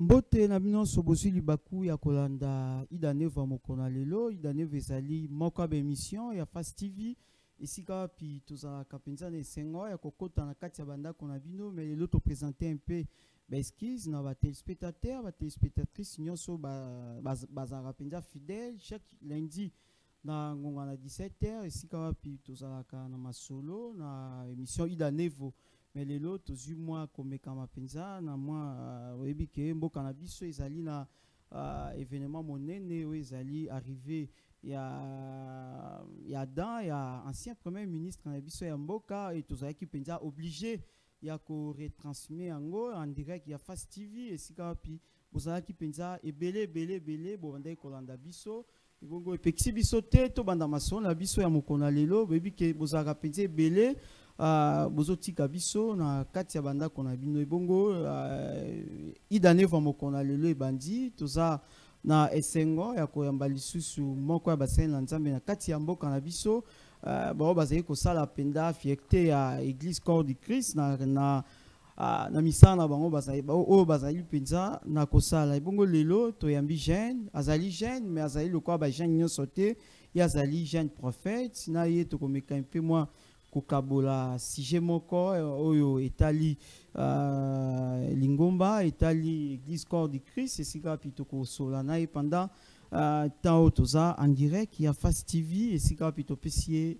Mbote na bino sobosi libaku ya kolanda idaneva mokona lelo idaneva ezali moko ya émission ya Fast TV esika wapi tozalaka mpenza na esengo ya kokota na kati ya bandako na bino mais lelo topresente un peu baeskise na batelespectateur batelespectatrice nyonso bazalaka mpenza fidèle chaque lundi na ngonga na 17h esika wapi tozalaka na masolo na émission idanevo mais lelo tozwi mwa komekama mpenza na mwa oyebi ke mboka na biso ezali na événement monene oyo ezali arrivé ya dan ya ancien premier ministre na biso ya mboka et tozalaki mpenza obligé ya koretransmet yango en direct ya Fast TV esika wapi bozalaki mpenza ebele bobandaki kolanda biso ebongo epekisi biso te tobanda masolo na biso ya mokona lelo boyebi ke bozalaka mpenza ebele bozotika biso na kati ya bandako na bino ebongo idaneva mokona lelo ebandi toza na esengo ya koyamba lisusu moko ya basali na nzambe na kati ya mboka na biso bao bazali kosala mpenza fierté ya église corps du Christ na misala na bango oyo bazali mpenza na kosala ebongo lelo toyambi jeune azali jeune mais azali lokola bajeune nyonso te ye azali jeune prophète na ye tokomeka mpe mwa kokabola sujet moko oyo etali lingomba etali église corps du Christ esika wapi tokosola na ye pendant temps oyo toza en direct ya Fast TV esika wapi topesi ye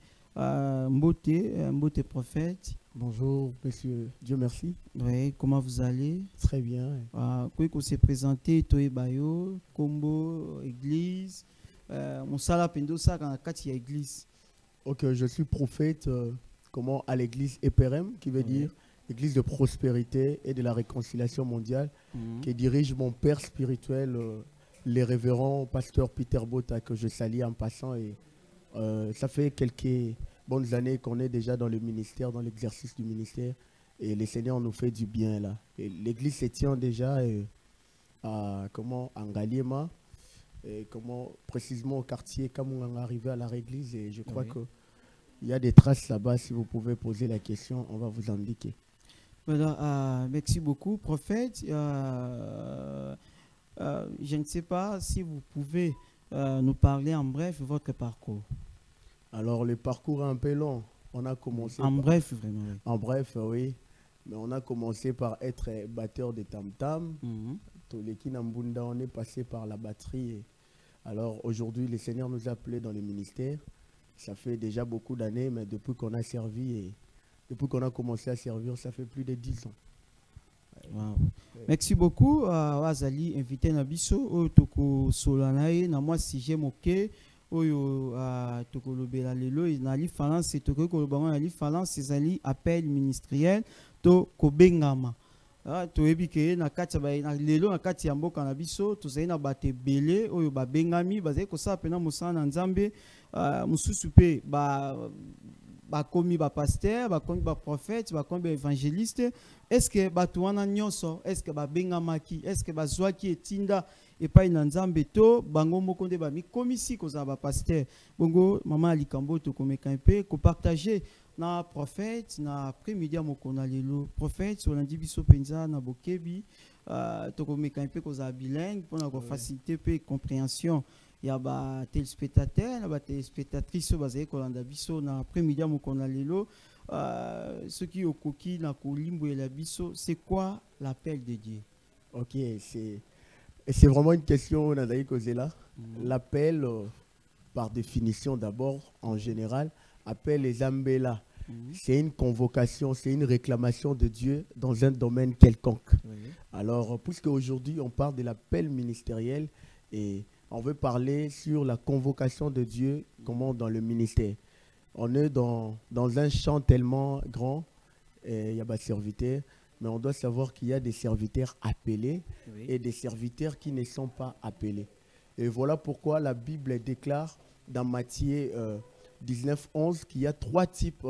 mbote prophète. Bonjour, monsieur. Dieu merci. Oui, comment vous allez? Très bien. Qu'on s'est présenté, Toe Bayo, Combo, Église. On s'est là pendant ça quand il y a Église. Ok, je suis prophète à l'église EPRM, qui veut dire Église de prospérité et de la réconciliation mondiale, qui dirige mon père spirituel, les révérends pasteur Peter Bota, que je salue en passant. Et ça fait quelques bonnes années qu'on est déjà dans le ministère, dans l'exercice du ministère, et le Seigneur nous fait du bien là. L'église se tient déjà en Ngaliema, et précisément au quartier Kamunganga, arrivé à la église, et je crois que il y a des traces là-bas. Si vous pouvez poser la question, on va vous indiquer. Voilà, merci beaucoup, prophète. Je ne sais pas si vous pouvez nous parler en bref de votre parcours. Alors, le parcours est un peu long. On a commencé bref, vraiment. Oui. En bref, oui. Mais on a commencé par être batteur de tam-tam. Toleki Nambunda, on est passé par la batterie. Alors, aujourd'hui, le Seigneur nous a appelés dans le ministère. Ça fait déjà beaucoup d'années, mais depuis qu'on a servi et depuis qu'on a commencé à servir, ça fait plus de 10 ans. Wow. Merci beaucoup. Azali invité Nabiso, Toko Solanae, na moi si j'ai moqué, Oyo Toko Lobela Lelo, Nali Falance, et Toko Kolobangan, Nali Falance, Zali appel ministériel, to Kobengama. Toebike na kati na lelo na kati ya mboka na biso tozali na bate belé oyo babengami bazali kosala pena mosala na nzambe mususu pe bakomi pasteur bakomi prophète bakomi évangéliste. Est-ce que bato wana nyonso est-ce que babengamaki est-ce que bazwaki etinda epai na nzambe to bango moko nde bamikomisi kozala pasteur bongo mama likambo tokomeka mpe kopartager na prophète na après-midi mokona lelo prophète on a dit biso penza na bokebi tokomeka mpe kozala bilingue pour ko faciliter pe compréhension ya ba téléspectateurs na ba téléspectatrices bazali kolanda biso na après-midi mokona lelo ce qui okoki na kolimboela biso c'est quoi l'appel de Dieu? Ok, c'est vraiment une question nazali kozela. L'appel par définition d'abord en général appelle les ambela. C'est une convocation, c'est une réclamation de Dieu dans un domaine quelconque. Alors, puisque aujourd'hui on parle de l'appel ministériel et on veut parler sur la convocation de Dieu, comment dans le ministère. On est dans un champ tellement grand, il y a des serviteurs, mais on doit savoir qu'il y a des serviteurs appelés et des serviteurs qui ne sont pas appelés. Et voilà pourquoi la Bible déclare dans Matthieu 19:11 qu'il y a 3 types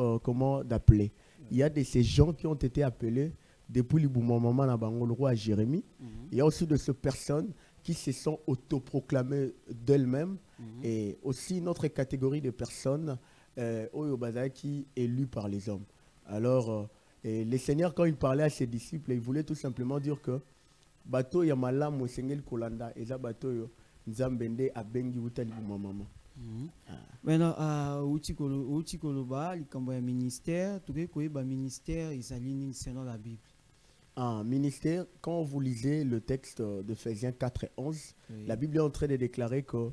d'appelés. Il y a de ces gens qui ont été appelés depuis le moment na bango le roi Jérémie. Il y a aussi de ces personnes qui se sont autoproclamées d'elles-mêmes et aussi une autre catégorie de personnes qui élues par les hommes. Alors, le Seigneur, quand il parlait à ses disciples, il voulait tout simplement dire que bato ya malamu sengel kolanda eza bato yo nzambende abengi utali mama. Maintenant uti koloba likambo ya ministère toke koyeba ministère ezali nini selon la Bible. Ministère, quand vous lisez le texte d'Éphésiens 4 et 11, la Bible est en train de déclarer que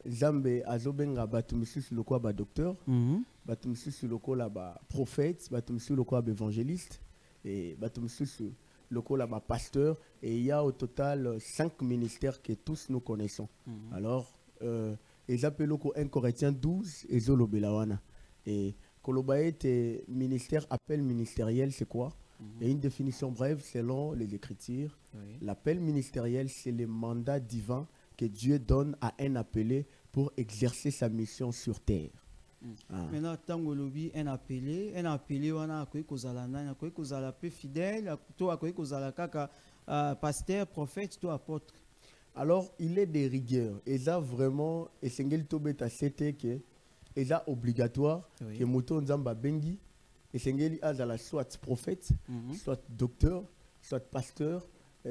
Zambe azobenga batumisi suloko ba docteur, batumisi suloko la ba prophète, batumisi suloko ba évangéliste et batumisi suloko la ba pasteur, et il y a au total 5 ministères que tous nous connaissons. Alors ils appellent 1 Corinthiens 12 et Zolobelawana. Et Kolobaete ministère, appel ministériel, c'est quoi? Et une définition brève selon les Écritures. L'appel ministériel, c'est le mandat divin que Dieu donne à un appelé pour exercer sa mission sur terre. Maintenant, tango lobi un appelé wana akoyi kozala nani, akoyi kozala peu fidèle, to akoyi kozala kaka pasteur, prophète, to apôtre. Alors, il est des rigueurs. Et ça vraiment, et sengel tobeta c'était que et ça obligatoire que moto nzamba bengi. Et sengeli azala soit prophète, soit docteur, soit pasteur,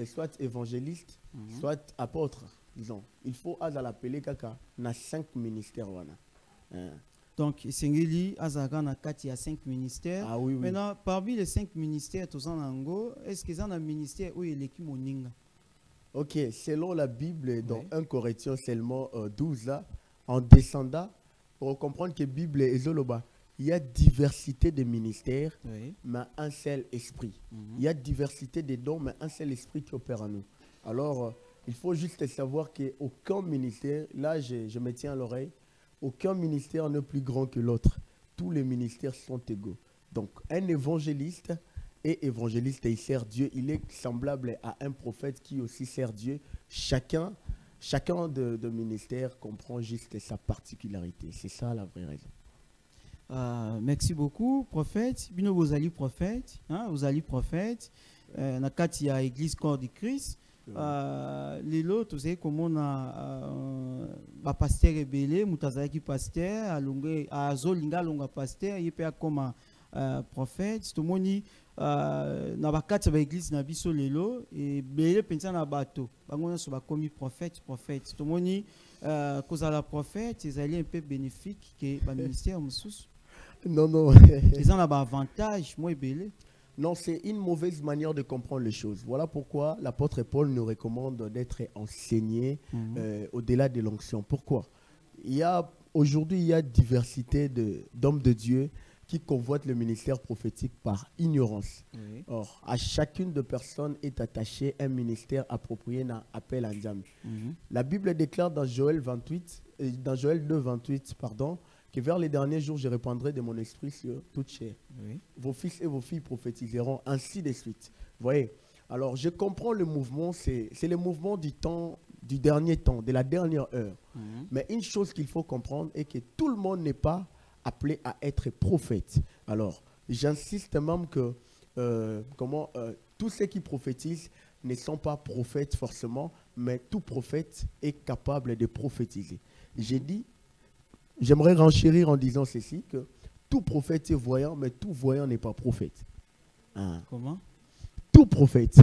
soit évangéliste, soit apôtre, disons. Il faut azala appeler kaka na 5 ministères wana. Donc sengeli azala na kati ya 5 ministères. Ah oui, oui. Maintenant parmi les 5 ministères tozan nango, est-ce qu'ils ont un ministère où il est qui moninga? OK, selon la Bible dans 1 Corinthiens seulement 12 là, en descendant pour comprendre que Bible est zoloba. Il y a diversité de ministères, mais un seul esprit. Il y a diversité de dons, mais un seul esprit qui opère en nous. Alors, il faut juste savoir qu'aucun ministère, là je me tiens à l'oreille, aucun ministère n'est plus grand que l'autre. Tous les ministères sont égaux. Donc, un évangéliste et évangéliste, il sert Dieu. Il est semblable à un prophète qui aussi sert Dieu. Chacun de ministères comprend juste sa particularité. C'est ça la vraie raison. Merci beaucoup, prophète. Bino vous allez prophète, vous allez prophète. Na kati ya église corps du Christ. Lelo tu sais comment on a pasteur rebelle, mutazaki pasteur, alonge azolinga longa pasteur, yepea comme prophète. Tout moni na bakati ba église na biso lelo et belé pensa na bato. Bango so ba komi prophète. Tout moni kozala prophète, ezali un peu bénéfique que ba ministère mususu. Non. Ils ont un avantage, moi belé. Non, c'est une mauvaise manière de comprendre les choses. Voilà pourquoi l'apôtre Paul nous recommande d'être enseigné au-delà de l'onction. Pourquoi? Aujourd'hui, il y a diversité d'hommes de Dieu qui convoitent le ministère prophétique par ignorance. Or, à chacune de personnes est attaché un ministère approprié d'un appel à Nzambe. La Bible déclare dans Joël 2, 28, que vers les derniers jours, je répandrai de mon esprit sur toute chair. Vos fils et vos filles prophétiseront, ainsi de suite. Vous voyez? Alors, je comprends le mouvement, c'est le mouvement du dernier temps, de la dernière heure. Mais une chose qu'il faut comprendre est que tout le monde n'est pas appelé à être prophète. Alors, j'insiste même que tous ceux qui prophétisent ne sont pas prophètes forcément, mais tout prophète est capable de prophétiser. J'aimerais renchérir en disant ceci, que tout prophète est voyant, mais tout voyant n'est pas prophète. Comment? Tout prophète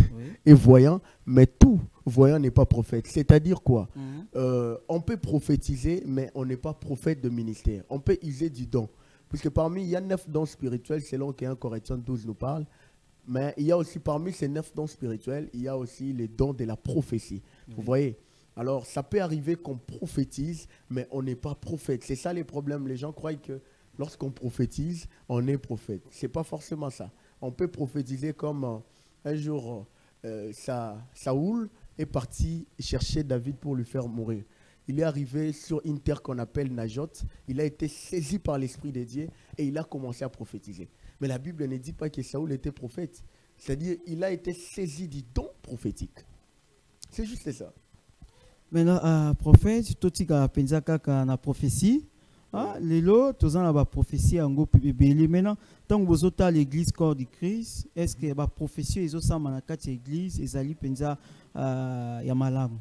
est voyant, mais tout voyant n'est pas prophète. C'est-à-dire quoi? On peut prophétiser, mais on n'est pas prophète de ministère. On peut user du don. Puisque il y a 9 dons spirituels, selon qu'un Corinthiens 12 nous parle. Mais il y a aussi, parmi ces 9 dons spirituels, il y a aussi les dons de la prophétie. Vous voyez? Alors, ça peut arriver qu'on prophétise, mais on n'est pas prophète. C'est ça les problèmes. Les gens croient que lorsqu'on prophétise, on est prophète. Ce n'est pas forcément ça. On peut prophétiser comme un jour, Saoul est parti chercher David pour lui faire mourir. Il est arrivé sur une terre qu'on appelle Najot. Il a été saisi par l'Esprit de Dieu et il a commencé à prophétiser. Mais la Bible ne dit pas que Saoul était prophète. C'est-à-dire qu'il a été saisi du don prophétique. C'est juste ça. Maintenant, prophète, tout ce qui a na prophétie, les lots, tous la prophétie en gros bébé. Maintenant, tant que vous êtes à l'église corps du Christ, est-ce que la prophétie est aussi dans la église et zali penza yamalam?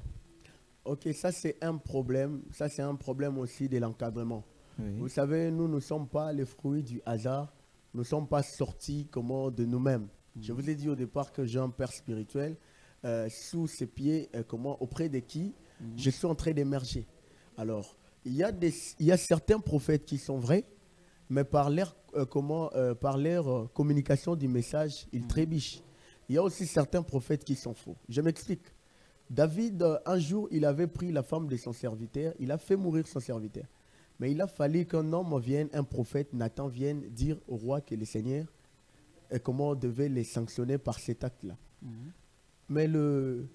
Ok, ça c'est un problème. Ça c'est un problème aussi de l'encadrement. Vous savez, nous ne sommes pas les fruits du hasard. Nous ne sommes pas sortis de nous-mêmes. Je vous ai dit au départ que j'ai un père spirituel. sous ses pieds, comment, auprès de qui je suis en train d'émerger. Alors, il y a certains prophètes qui sont vrais, mais par leur, communication du message, ils trébichent. Il y a aussi certains prophètes qui sont faux. Je m'explique. David, un jour, il avait pris la femme de son serviteur, il a fait mourir son serviteur. Mais il a fallu qu'un homme vienne, un prophète, Nathan, vienne dire au roi que le Seigneur, comment devait les sanctionner par cet acte-là. Mais le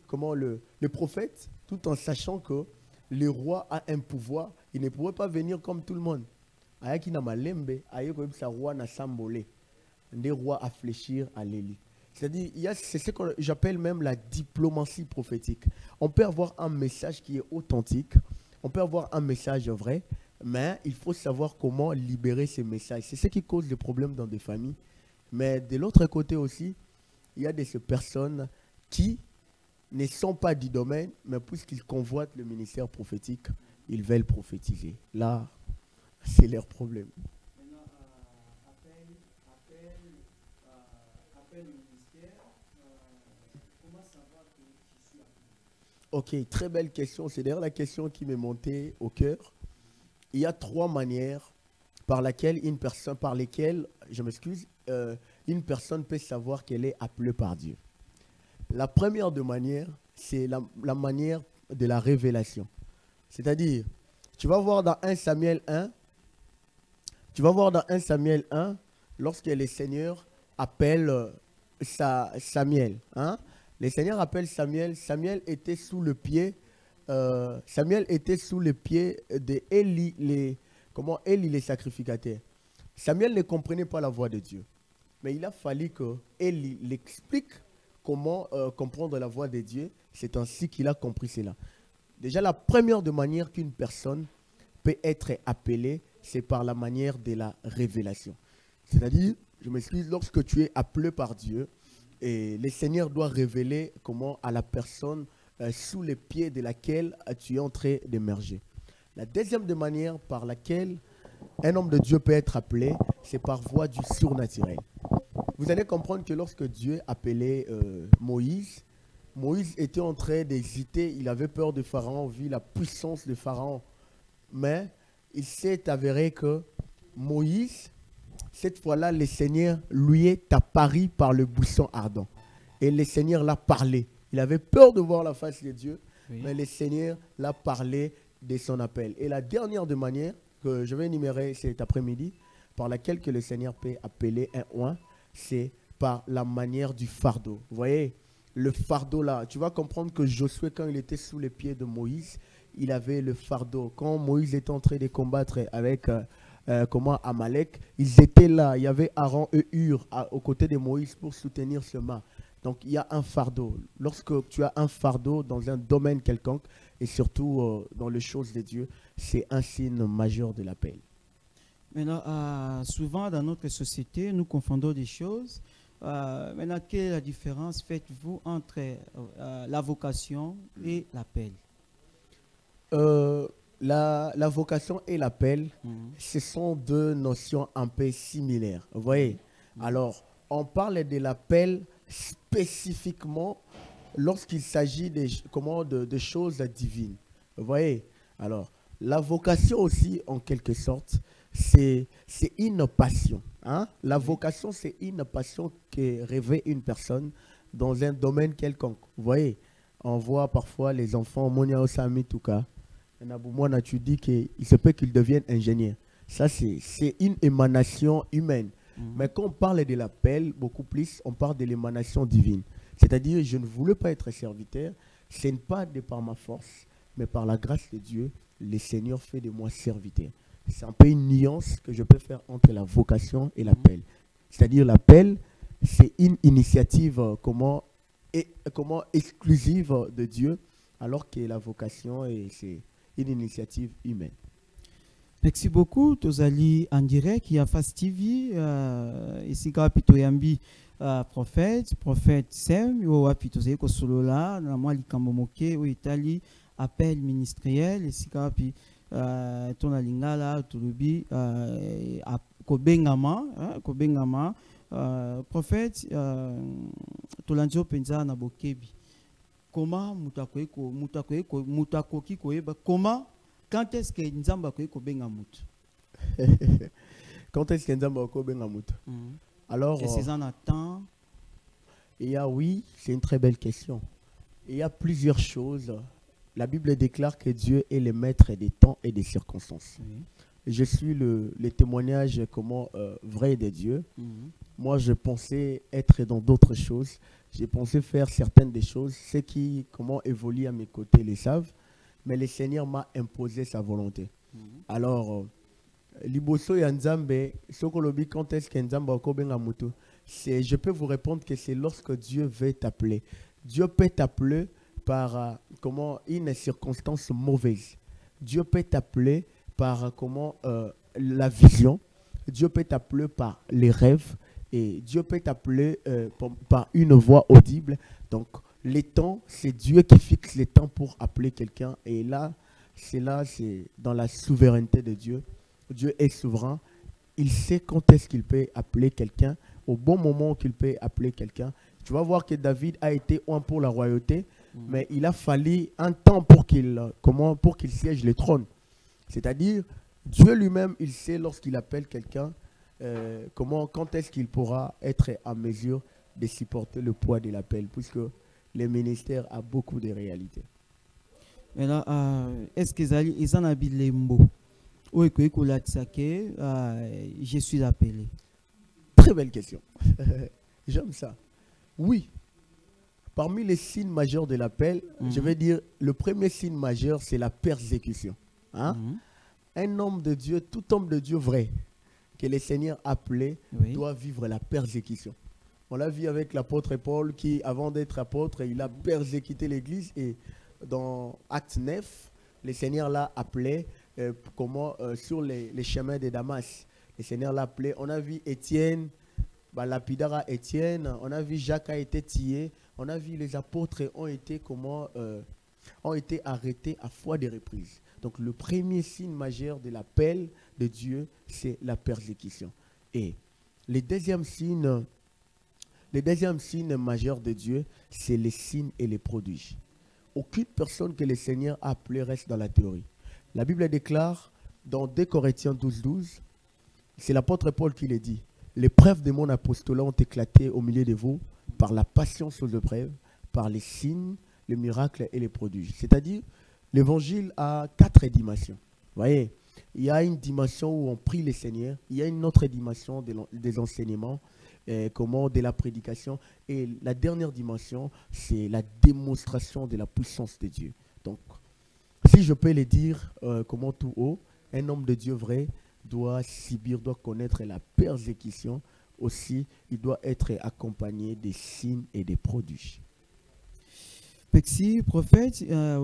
prophète, tout en sachant que le roi a un pouvoir, il ne pouvait pas venir comme tout le monde. Ayaki na malembe, ayeko sa roi na sambolé. Des rois à fléchir à l'élu. C'est-à-dire, c'est ce que j'appelle même la diplomatie prophétique. On peut avoir un message qui est authentique, on peut avoir un message vrai, mais il faut savoir comment libérer ces messages. C'est ce qui cause des problèmes dans des familles. Mais de l'autre côté aussi, il y a des personnes qui ne sont pas du domaine, mais puisqu'ils convoitent le ministère prophétique, ils veulent prophétiser. Là, c'est leur problème. Ok, très belle question. C'est d'ailleurs la question qui m'est montée au cœur. Il y a 3 manières par lesquelles une personne peut savoir qu'elle est appelée par Dieu. La première de manière, c'est la manière de la révélation. C'est-à-dire, tu vas voir dans 1 Samuel 1, lorsque le Seigneur appelle Samuel, hein? Le Seigneur appelle Samuel. Samuel était sous le pied de Élie, Élie les sacrificateurs. Samuel ne comprenait pas la voix de Dieu. Mais il a fallu que Élie l'explique comment comprendre la voix de Dieu. C'est ainsi qu'il a compris cela. Déjà, la première de manière qu'une personne peut être appelée, c'est par la manière de la révélation. C'est-à-dire, je m'excuse, lorsque tu es appelé par Dieu, et le Seigneur doit révéler comment à la personne sous les pieds de laquelle tu es en train d'émerger. La deuxième de manière par laquelle un homme de Dieu peut être appelé, c'est par voie du surnaturel. Vous allez comprendre que lorsque Dieu appelait Moïse, Moïse était en train d'hésiter, il avait peur de Pharaon, vu la puissance de Pharaon. Mais il s'est avéré que Moïse, cette fois-là, le Seigneur lui est apparu par le buisson ardent. Et le Seigneur l'a parlé. Il avait peur de voir la face de Dieu, mais le Seigneur l'a parlé de son appel. Et la dernière de manière que je vais énumérer cet après-midi, par laquelle que le Seigneur peut appeler un oint, c'est par la manière du fardeau. Vous voyez, le fardeau là, tu vas comprendre que Josué, quand il était sous les pieds de Moïse, il avait le fardeau. Quand Moïse était en train de combattre avec Amalek, ils étaient là. Il y avait Aaron et Hur aux côtés de Moïse pour soutenir ce mât. Donc il y a un fardeau. Lorsque tu as un fardeau dans un domaine quelconque, et surtout dans les choses de Dieu, c'est un signe majeur de l'appel. Maintenant, souvent dans notre société, nous confondons des choses. Maintenant, quelle est la différence faites-vous entre la vocation et l'appel? La vocation et l'appel, ce sont 2 notions un peu similaires. Vous voyez? Alors, on parle de l'appel spécifiquement lorsqu'il s'agit de choses divines. Vous voyez? Alors, la vocation aussi, en quelque sorte, c'est une passion. Hein? La vocation, c'est une passion que rêvait une personne dans un domaine quelconque. Vous voyez? On voit parfois les enfants, Monia Osami Touka, tu dis qu'il se peut qu'ils deviennent ingénieurs. Ça, c'est une émanation humaine. Mais quand on parle de l'appel, beaucoup plus, on parle de l'émanation divine. C'est-à-dire, je ne voulais pas être serviteur. Ce n'est pas de par ma force, mais par la grâce de Dieu, le Seigneur fait de moi serviteur. C'est un peu une nuance que je peux faire entre la vocation et l'appel. C'est-à-dire, l'appel, c'est une initiative exclusive de Dieu, alors que la vocation, c'est une initiative humaine. Merci beaucoup. Tozali en direct, il y a Fast TV, ici Kapito Yambi, prophète Sem, ou Apitozé Kosolola, na moi Likambomoke, ou Italie, appel ministériel, ici Kapi, Tonalingala, Tulubi, Kobengama, prophète, Tolanjo Penza Nabokebi. comment mutakoki koyeba comment quand est-ce que nzamba koyeko benga mutu? Quand est-ce que nzamba koyeko benga mutu? Alors est-ce que en attend? Il y a, oui, c'est une très belle question. Il y a plusieurs choses. La Bible déclare que Dieu est le maître des temps et des circonstances. Oui. Je suis le témoignage vrai de Dieu. Moi, je pensais être dans d'autres choses. J'ai pensé faire certaines des choses. Ceux qui évoluent à mes côtés les savent. Mais le Seigneur m'a imposé sa volonté. Alors, Liboso ya Nzambe, Sokolobi, quand est-ce que Nzamba okobenga mutu? Je peux vous répondre que c'est lorsque Dieu veut t'appeler. Dieu peut t'appeler par une circonstance mauvaise. Dieu peut t'appeler par la vision. Dieu peut t'appeler par les rêves. Et Dieu peut t'appeler par une voix audible. Donc, les temps, c'est Dieu qui fixe les temps pour appeler quelqu'un. Et là, c'est dans la souveraineté de Dieu. Dieu est souverain. Il sait quand est-ce qu'il peut appeler quelqu'un, au bon moment qu'il peut appeler quelqu'un. Tu vas voir que David a été un pour la royauté, mais il a fallu un temps pour qu'il siège le trône. C'est-à-dire, Dieu lui-même, il sait lorsqu'il appelle quelqu'un, quand est-ce qu'il pourra être en mesure de supporter le poids de l'appel, puisque le ministère a beaucoup de réalités. Mais là, est-ce qu'ils en habitent les mots? Je suis appelé. Très belle question. J'aime ça. Oui. Parmi les signes majeurs de l'appel, je vais dire, le premier signe majeur, c'est la persécution. Hein? Un homme de Dieu, tout homme de Dieu vrai, que le Seigneur a appelé, doit vivre la persécution. On l'a vu avec l'apôtre Paul qui, avant d'être apôtre, il a persécuté l'Église. Et dans Acte 9, le Seigneur l'a appelé sur les chemins de Damas. Le Seigneur l'a appelé. On a vu Étienne, lapidara Étienne. On a vu Jacques a été tué. On a vu les apôtres ont été arrêtés à fois des reprises. Donc le premier signe majeur de l'appel de Dieu, c'est la persécution. Et le deuxième signe majeur de Dieu, c'est les signes et les prodiges. Aucune personne que le Seigneur a appelée reste dans la théorie. La Bible déclare dans 2 Corinthiens 12, c'est l'apôtre Paul qui le dit. Les preuves de mon apostolat ont éclaté au milieu de vous par la patience aux épreuves, par les signes, les miracles et les prodiges. C'est-à-dire, l'évangile a 4 dimensions. Vous voyez, il y a une dimension où on prie le Seigneur, il y a une autre dimension des enseignements, de la prédication, et la dernière dimension, c'est la démonstration de la puissance de Dieu. Donc, si je peux le dire tout haut, un homme de Dieu vrai doit subir, doit connaître la persécution. Aussi, il doit être accompagné des signes et des prodiges. Pexi, prophète, la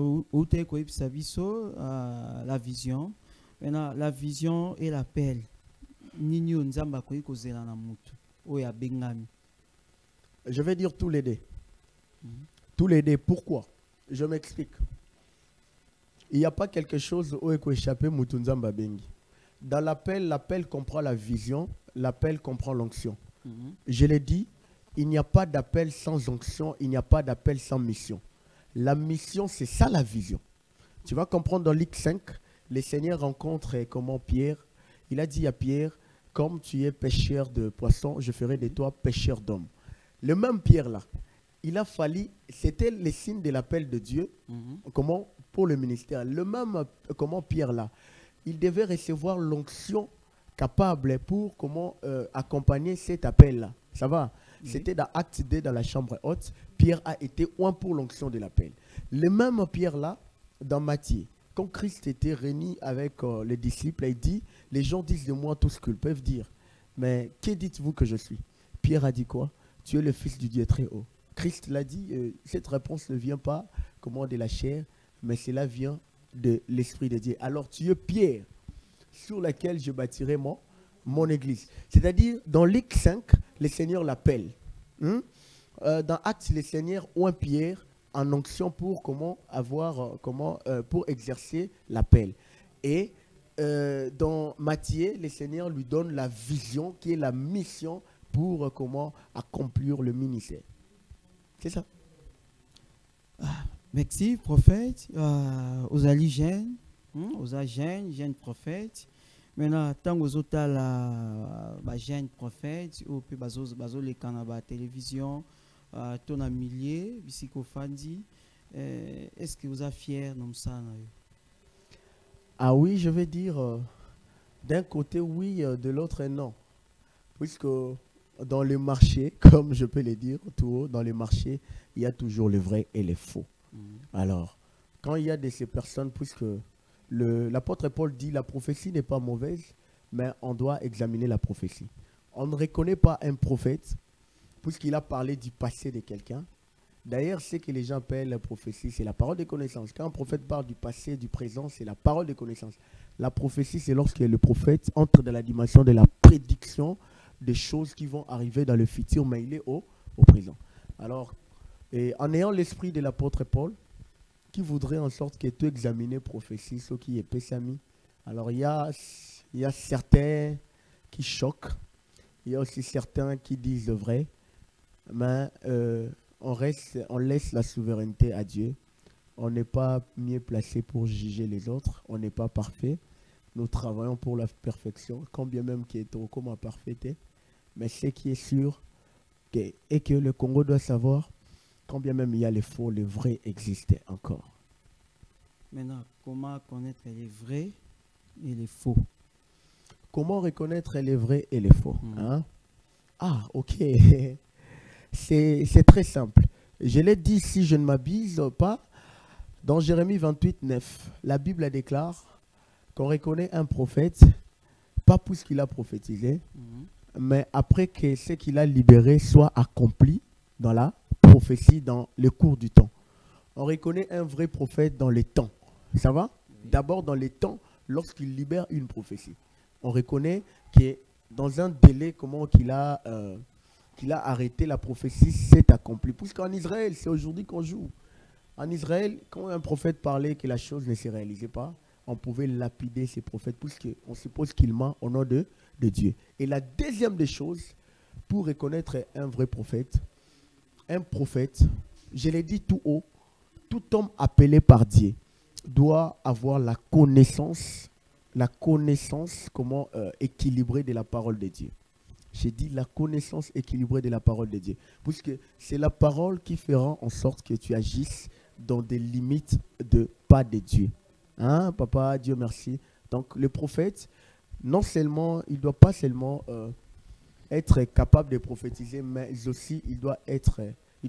vision. Maintenant, la vision et l'appel. Je vais dire tous les deux. Tous les deux. Pourquoi? Je m'explique. Il n'y a pas quelque chose où il faut échapper Moutounzamba Bengi. Dans l'appel comprend la vision, l'appel comprend l'onction. Je l'ai dit, il n'y a pas d'appel sans onction, il n'y a pas d'appel sans mission. La mission, c'est ça la vision. Tu vas comprendre dans Luc 5, le Seigneur rencontre Pierre. Il a dit à Pierre, comme tu es pêcheur de poissons, je ferai de toi pêcheur d'hommes. Le même Pierre là, il a fallu, c'était le signe de l'appel de Dieu, pour le ministère. Le même Pierre là, il devait recevoir l'onction capable pour accompagner cet appel là. Ça va? C'était dans Acte 2, dans la chambre haute. Pierre a été un pour l'onction de l'appel. Le même Pierre là, dans Matthieu, quand Christ était réuni avec les disciples, il dit, les gens disent de moi tout ce qu'ils peuvent dire. Mais que dites-vous que je suis? Pierre a dit quoi? Tu es le Fils du Dieu très haut. Christ l'a dit, cette réponse ne vient pas de la chair, mais cela vient de l'Esprit de Dieu. Alors tu es Pierre, sur laquelle je bâtirai mon église. C'est-à-dire, dans Luc 5, le Seigneur l'appelle. Dans Actes, le Seigneur oint Pierre en onction pour pour exercer l'appel. Et dans Matthieu, le Seigneur lui donne la vision qui est la mission pour accomplir le ministère. C'est ça. Merci, prophète. Aux alliés jeunes, aux jeunes prophètes. Maintenant, tant aux autres jeunes prophètes, ou puis les canaux de télévision, ton millier, Bisiko Fandi, est-ce que vous êtes fiers de ça? Ah oui, je vais dire, d'un côté oui, de l'autre non. Puisque dans le marché, comme je peux le dire tout haut, dans le marché, il y a toujours le vrai et le faux. Alors, quand il y a de ces personnes, puisque l'apôtre Paul dit la prophétie n'est pas mauvaise, mais on doit examiner la prophétie. On ne reconnaît pas un prophète, puisqu'il a parlé du passé de quelqu'un. D'ailleurs, ce que les gens appellent la prophétie, c'est la parole de connaissance. Quand un prophète parle du passé, du présent, c'est la parole de connaissance. La prophétie, c'est lorsque le prophète entre dans la dimension de la prédiction des choses qui vont arriver dans le futur, mais il est au présent. Alors, et en ayant l'esprit de l'apôtre Paul, qui voudrait en sorte que tu examines prophétie, ce qui est Pessami. Alors, il y a certains qui choquent, il y a aussi certains qui disent le vrai, mais on laisse la souveraineté à Dieu. On n'est pas mieux placé pour juger les autres. On n'est pas parfait. Nous travaillons pour la perfection, quand bien même qui est comme parfaité. Mais ce qui est sûr, est que le Congo doit savoir, quand bien même il y a les faux, les vrais existent encore. Maintenant, comment connaître les vrais et les faux? Comment reconnaître les vrais et les faux? Hein? Ah, ok. C'est très simple. Je l'ai dit, si je ne m'abuse pas, dans Jérémie 28, 9, la Bible déclare qu'on reconnaît un prophète, pas puisqu'il a prophétisé, mais après que ce qu'il a libéré soit accompli dans la prophétie, dans le cours du temps. On reconnaît un vrai prophète dans les temps. Ça va? D'abord dans les temps, lorsqu'il libère une prophétie. On reconnaît que dans un délai, comment qu'il a arrêté la prophétie, c'est accompli. Puisqu'en Israël, c'est aujourd'hui qu'on joue. En Israël, quand un prophète parlait que la chose ne se réalisait pas, on pouvait lapider ces prophètes, puisqu'on suppose qu'il ment au nom de Dieu. Et la deuxième des choses, pour reconnaître un vrai prophète, je l'ai dit tout haut, tout homme appelé par Dieu doit avoir la connaissance comment équilibrée de la parole de Dieu. J'ai dit la connaissance équilibrée de la parole de Dieu. Puisque c'est la parole qui fera en sorte que tu agisses dans des limites de pas de Dieu. Hein, papa, Dieu merci. Donc le prophète, non seulement, il ne doit pas seulement être capable de prophétiser, mais aussi il doit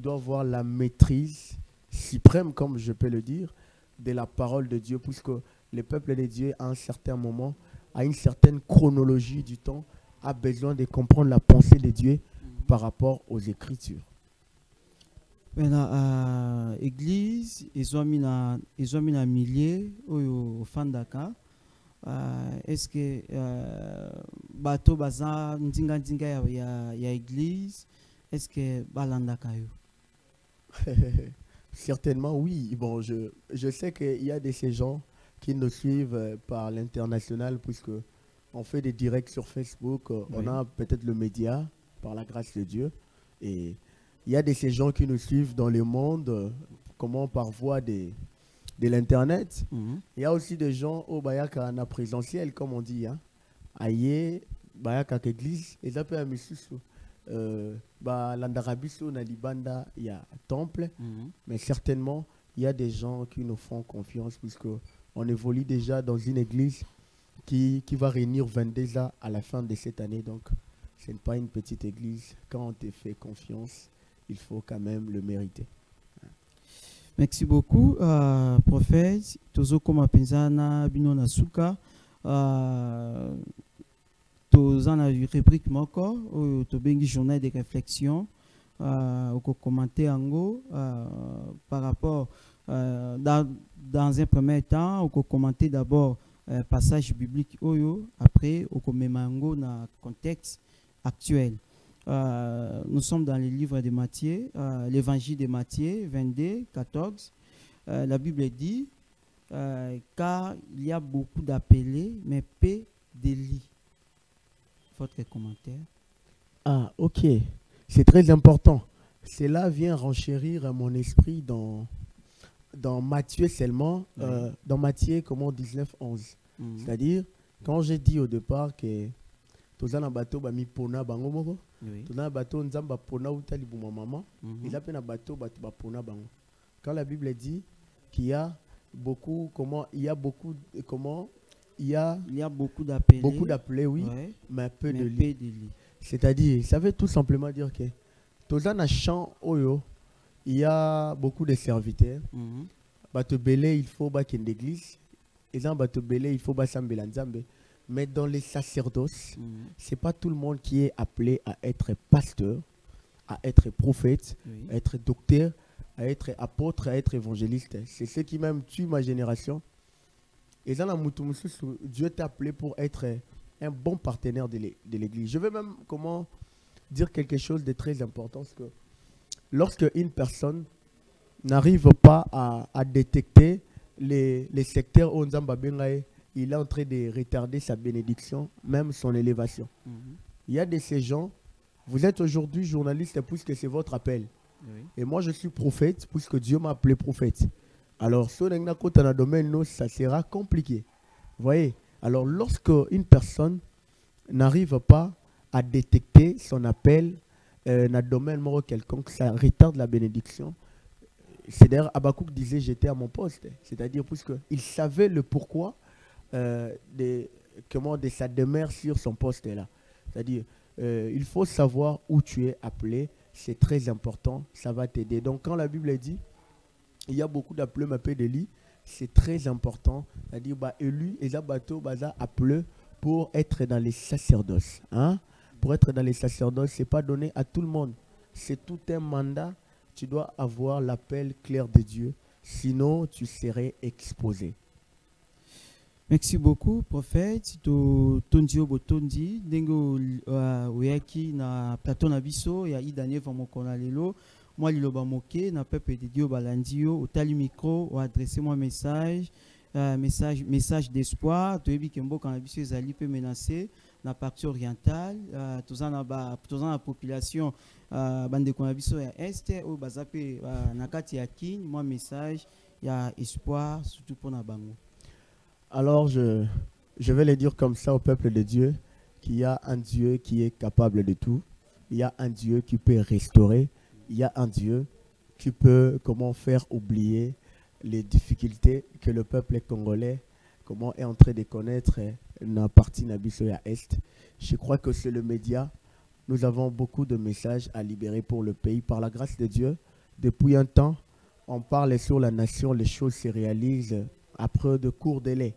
avoir la maîtrise suprême, comme je peux le dire, de la parole de Dieu, puisque le peuple de Dieu, à un certain moment, à une certaine chronologie du temps, a besoin de comprendre la pensée de Dieu par rapport aux Écritures. Maintenant, l'église, ils ont mis un millier au Fandaka. Est-ce que bateau baza ndinga ya église, est-ce que balandaka yo? Certainement oui. Bon, je sais qu'il y a de ces gens qui nous suivent par l'international, puisque on fait des directs sur Facebook, on a peut-être le média, par la grâce de Dieu. Et il y a de ces gens qui nous suivent dans le monde, comment par voie de l'Internet. Il y a aussi des gens au Bayaka en présentiel, comme on dit. Hein. Aïe, Bayaka église, et ça peut être l'Andarabiso, Nalibanda, il y a temple. Mais certainement, il y a des gens qui nous font confiance, puisqu'on évolue déjà dans une église qui va réunir 22 ans à la fin de cette année. Donc, ce n'est pas une petite église. Quand on te fait confiance, il faut quand même le mériter. Merci beaucoup, prophète. Tozo koma penzana bino na suka. Tozo na rubrique moko, to bengi journée de réflexion. Oko commenter ango par rapport dans un premier temps, oko commenter d'abord passage biblique oyo, après oko memango na contexte actuel. Nous sommes dans le livre de Matthieu, l'évangile de Matthieu 22, 14. La Bible dit, car il y a beaucoup d'appelés, mais peu d'élus. Votre commentaire? Ah, ok. C'est très important. Cela vient renchérir mon esprit dans dans Matthieu seulement, dans Matthieu, comment 19, 11. C'est-à-dire, quand j'ai dit au départ que toza na bateau ba mi pona bango moko, toza na bateau nzamba pona utali buma maman, ils appellent na bateau ba pona bango. Quand la Bible dit qu'il y a beaucoup, il y a beaucoup d'appelés, oui, mais peu de lits. C'est-à-dire, ça veut tout simplement dire que toza na champ oyo, il y a beaucoup de serviteurs. Bato belé, il faut ba ken d'église. Et dans bato belé, il faut ba sambela nzambe. Mais dans les sacerdoces, c'est pas tout le monde qui est appelé à être pasteur, à être prophète, à être docteur, à être apôtre, à être évangéliste. C'est ce qui même tue ma génération. Et dans la Dieu t'a appelé pour être un bon partenaire de l'église. Je veux même dire quelque chose de très important, parce que lorsque une personne n'arrive pas à détecter les secteurs où il est en train de retarder sa bénédiction, même son élévation. Il y a de ces gens, vous êtes aujourd'hui journaliste puisque c'est votre appel. Et moi je suis prophète puisque Dieu m'a appelé prophète. Alors, ça sera compliqué. Vous voyez? Alors, lorsque une personne n'arrive pas à détecter son appel dans un domaine quelconque, ça retarde la bénédiction. C'est d'ailleurs Habakkuk disait j'étais à mon poste. C'est-à-dire puisqu'il savait le pourquoi de sa demeure sur son poste là. C'est-à-dire il faut savoir où tu es appelé. C'est très important. Ça va t'aider. Donc quand la Bible dit il y a beaucoup d'appelés, mais peu de lits, c'est très important. C'est-à-dire élu et bateau appelé pour être dans les sacerdoces. Hein? Pour être dans les sacerdoces, ce n'est pas donné à tout le monde. C'est tout un mandat. Tu dois avoir l'appel clair de Dieu. Sinon, tu serais exposé. Merci beaucoup, prophète. Tondio Botondi, Dengo Oyaki na plateau na biso ya idanie vamokona lelo. Moi liloba moke na peuple de Dieu balandio au tali micro ou adresser moi message d'espoir. Toyebi kembo kana biso ezali pe menacé na partie orientale, tous en la population bande kona biso ya est ou bazape na kati ya kin moi message ya espoir surtout pour na bango. Alors je vais le dire comme ça au peuple de Dieu qu'il y a un Dieu qui est capable de tout. Il y a un Dieu qui peut restaurer. Il y a un Dieu qui peut faire oublier les difficultés que le peuple congolais est en train de connaître dans la partie Nabisoya Est. Je crois que c'est le média. Nous avons beaucoup de messages à libérer pour le pays. Par la grâce de Dieu, depuis un temps, on parle sur la nation, les choses se réalisent après de courts délais.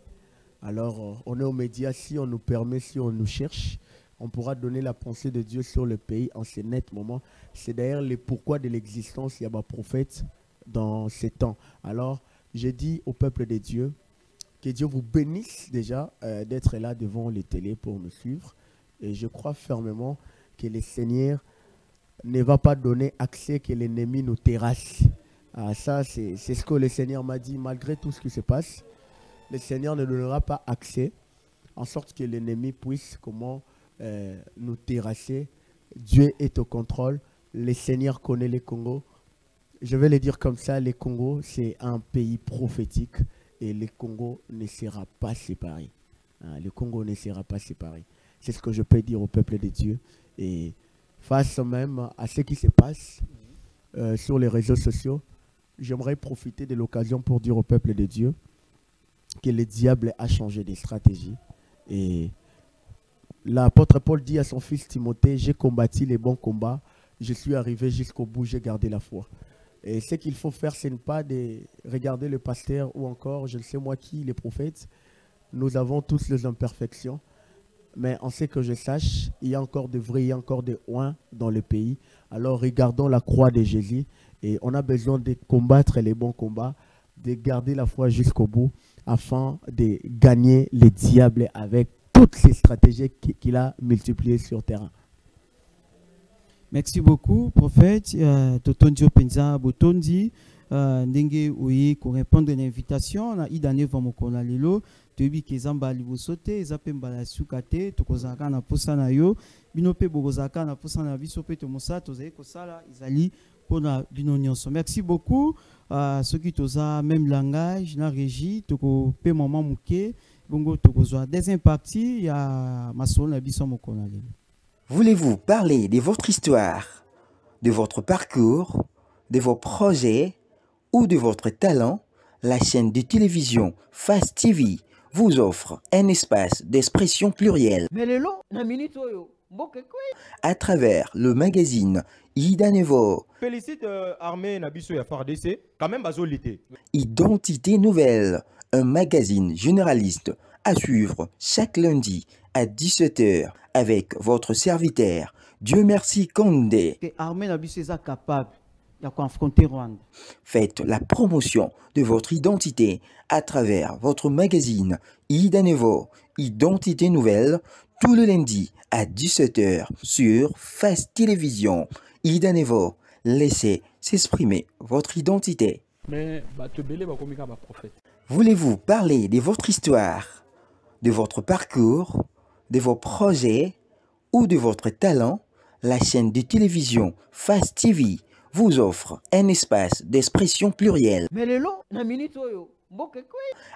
Alors, on est aux médias, si on nous permet, si on nous cherche, on pourra donner la pensée de Dieu sur le pays en ces nets moments. C'est d'ailleurs le pourquoi de l'existence, il y a un prophète dans ces temps. Alors, j'ai dit au peuple de Dieu, que Dieu vous bénisse déjà d'être là devant les télés pour nous suivre. Et je crois fermement que le Seigneur ne va pas donner accès que l'ennemi nous terrasse. Ça, c'est ce que le Seigneur m'a dit, malgré tout ce qui se passe. Le Seigneur ne donnera pas accès en sorte que l'ennemi puisse nous terrasser. Dieu est au contrôle. Le Seigneur connaît le Congo. Je vais le dire comme ça, le Congo, c'est un pays prophétique et le Congo ne sera pas séparé. Le Congo ne sera pas séparé. C'est ce que je peux dire au peuple de Dieu. Et face même à ce qui se passe sur les réseaux sociaux, j'aimerais profiter de l'occasion pour dire au peuple de Dieu que le diable a changé de stratégie. Et l'apôtre Paul dit à son fils Timothée, j'ai combattu les bons combats, je suis arrivé jusqu'au bout, j'ai gardé la foi. Et ce qu'il faut faire, ce n'est pas de regarder le pasteur ou encore, je ne sais moi qui, les prophètes. Nous avons tous les imperfections. Mais en ce que je sache, il y a encore de vrais, il y a encore de oins dans le pays. Alors regardons la croix de Jésus. Et on a besoin de combattre les bons combats, de garder la foi jusqu'au bout, afin de gagner les diables avec toutes ces stratégies qu'il a multipliées sur terrain. Merci beaucoup, prophète. Totondio Penza Botondi, ndenge oye ko répondre à l'invitation na idane vamokona lelo toyebi ke zamba libosote ezapemba la sukate tokozaka na posa na yo bino pe bokozaka na posa na biso pe to mosa tozali kosala izali pour la binonionso. Merci beaucoup. Ceux qui ont même langage, la régie, tu peux moment mouké. Bongo tokozwa. Deuxième partie, il y a Masolo na biso mokona lelo. Voulez-vous parler de votre histoire, de votre parcours, de vos projets ou de votre talent? La chaîne de télévision Fast TV vous offre un espace d'expression plurielle à travers le magazine Ida Nevo. Félicite Armée Nabiso ya FARDC, quand même bazolité. Identité nouvelle, un magazine généraliste à suivre chaque lundi à 17 h avec votre serviteur Dieu merci Condé. Armée Nabiso est capable de confronter Rwanda. Faites la promotion de votre identité à travers votre magazine Ida Nevo, Identité nouvelle, tout le lundi à 17 h sur Fast Télévision. Ida Nevo, laissez s'exprimer votre identité. Mais Voulez-vous parler de votre histoire, de votre parcours, de vos projets ou de votre talent? La chaîne de télévision Fast TV vous offre un espace d'expression plurielle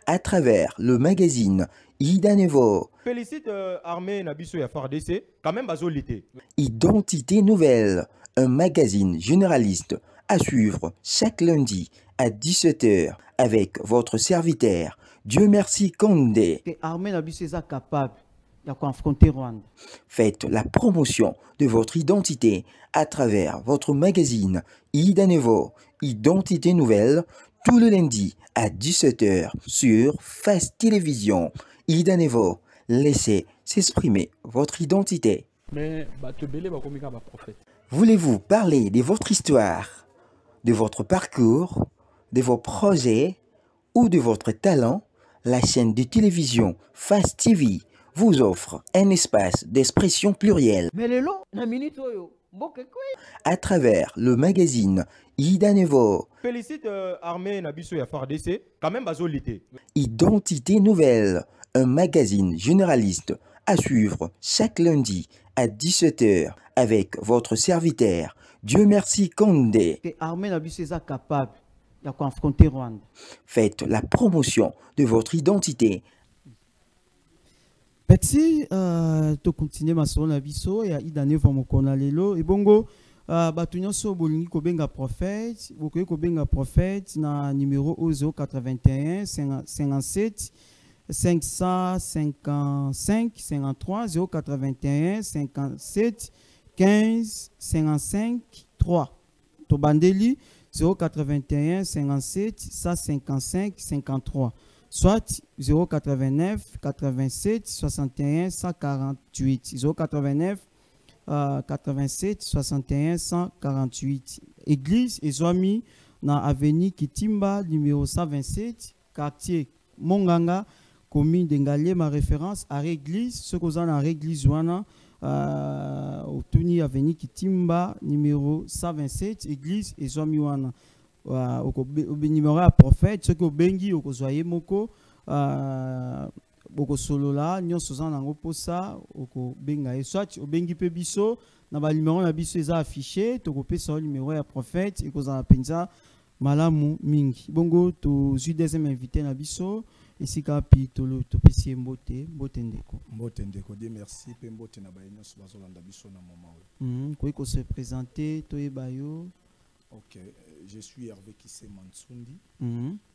à travers le magazine Ida Nevo. Félicite Armée Nabiso ya FARDC, quand même bazolité. Identité nouvelle, un magazine généraliste à suivre chaque lundi à 17 h avec votre serviteur Dieu merci Condé. Armée Nabiso est capable de confronter Rwanda. Faites la promotion de votre identité à travers votre magazine Ida Nevo, Identité nouvelle, tout le lundi à 17 h sur Fast Télévision. Ida Nevo, laissez s'exprimer votre identité. Mais Voulez-vous parler de votre histoire, de votre parcours, de vos projets ou de votre talent? La chaîne de télévision Fast TV vous offre un espace d'expression plurielle à travers le magazine Ida Nevo. Félicite Armée Nabiso ya FARDC, quand même bazolité. Identité nouvelle, un magazine généraliste à suivre chaque lundi à 17 h avec votre serviteur Dieu merci Condé. Armée Nabiso est capable de confronter Rwanda. Faites la promotion de votre identité. Merci, to continuer Masolo na biso ya Ida Nevo mokona lelo. Et bongo, batu nyonso bolingi kobenga prophète, bokoki kobenga prophète na numéro 081 57 555 53 081 57 15 55 3. To bandeli 081 57 155 53. Soit 089 87 61 148. 089 87 61 148. Église Ezoami na avenue Kitimba numéro 127, quartier Monganga, commune d'Engalier. Ma référence à l'église, ce qu'on a dans l'église wana au Tuni avenue Kitimba numéro 127, église Ezoami wana. Au numéro à prophète, ce que bengi au kozoye moko boko solo la nyon sozan nango posa au benga et soit au bengi pe biso na ba numéro na biso eza affiché to ko pesa numéro ya prophète et kozana penza malamu mingi bongo to zu deuxième invité na biso ici kapi to pesi mbote ndeko Dieu merci pe mbote na ba nyonso bazolanda biso na moment ko se présenter to ebayo. Ok, je suis Hervé Kissé Mansundi,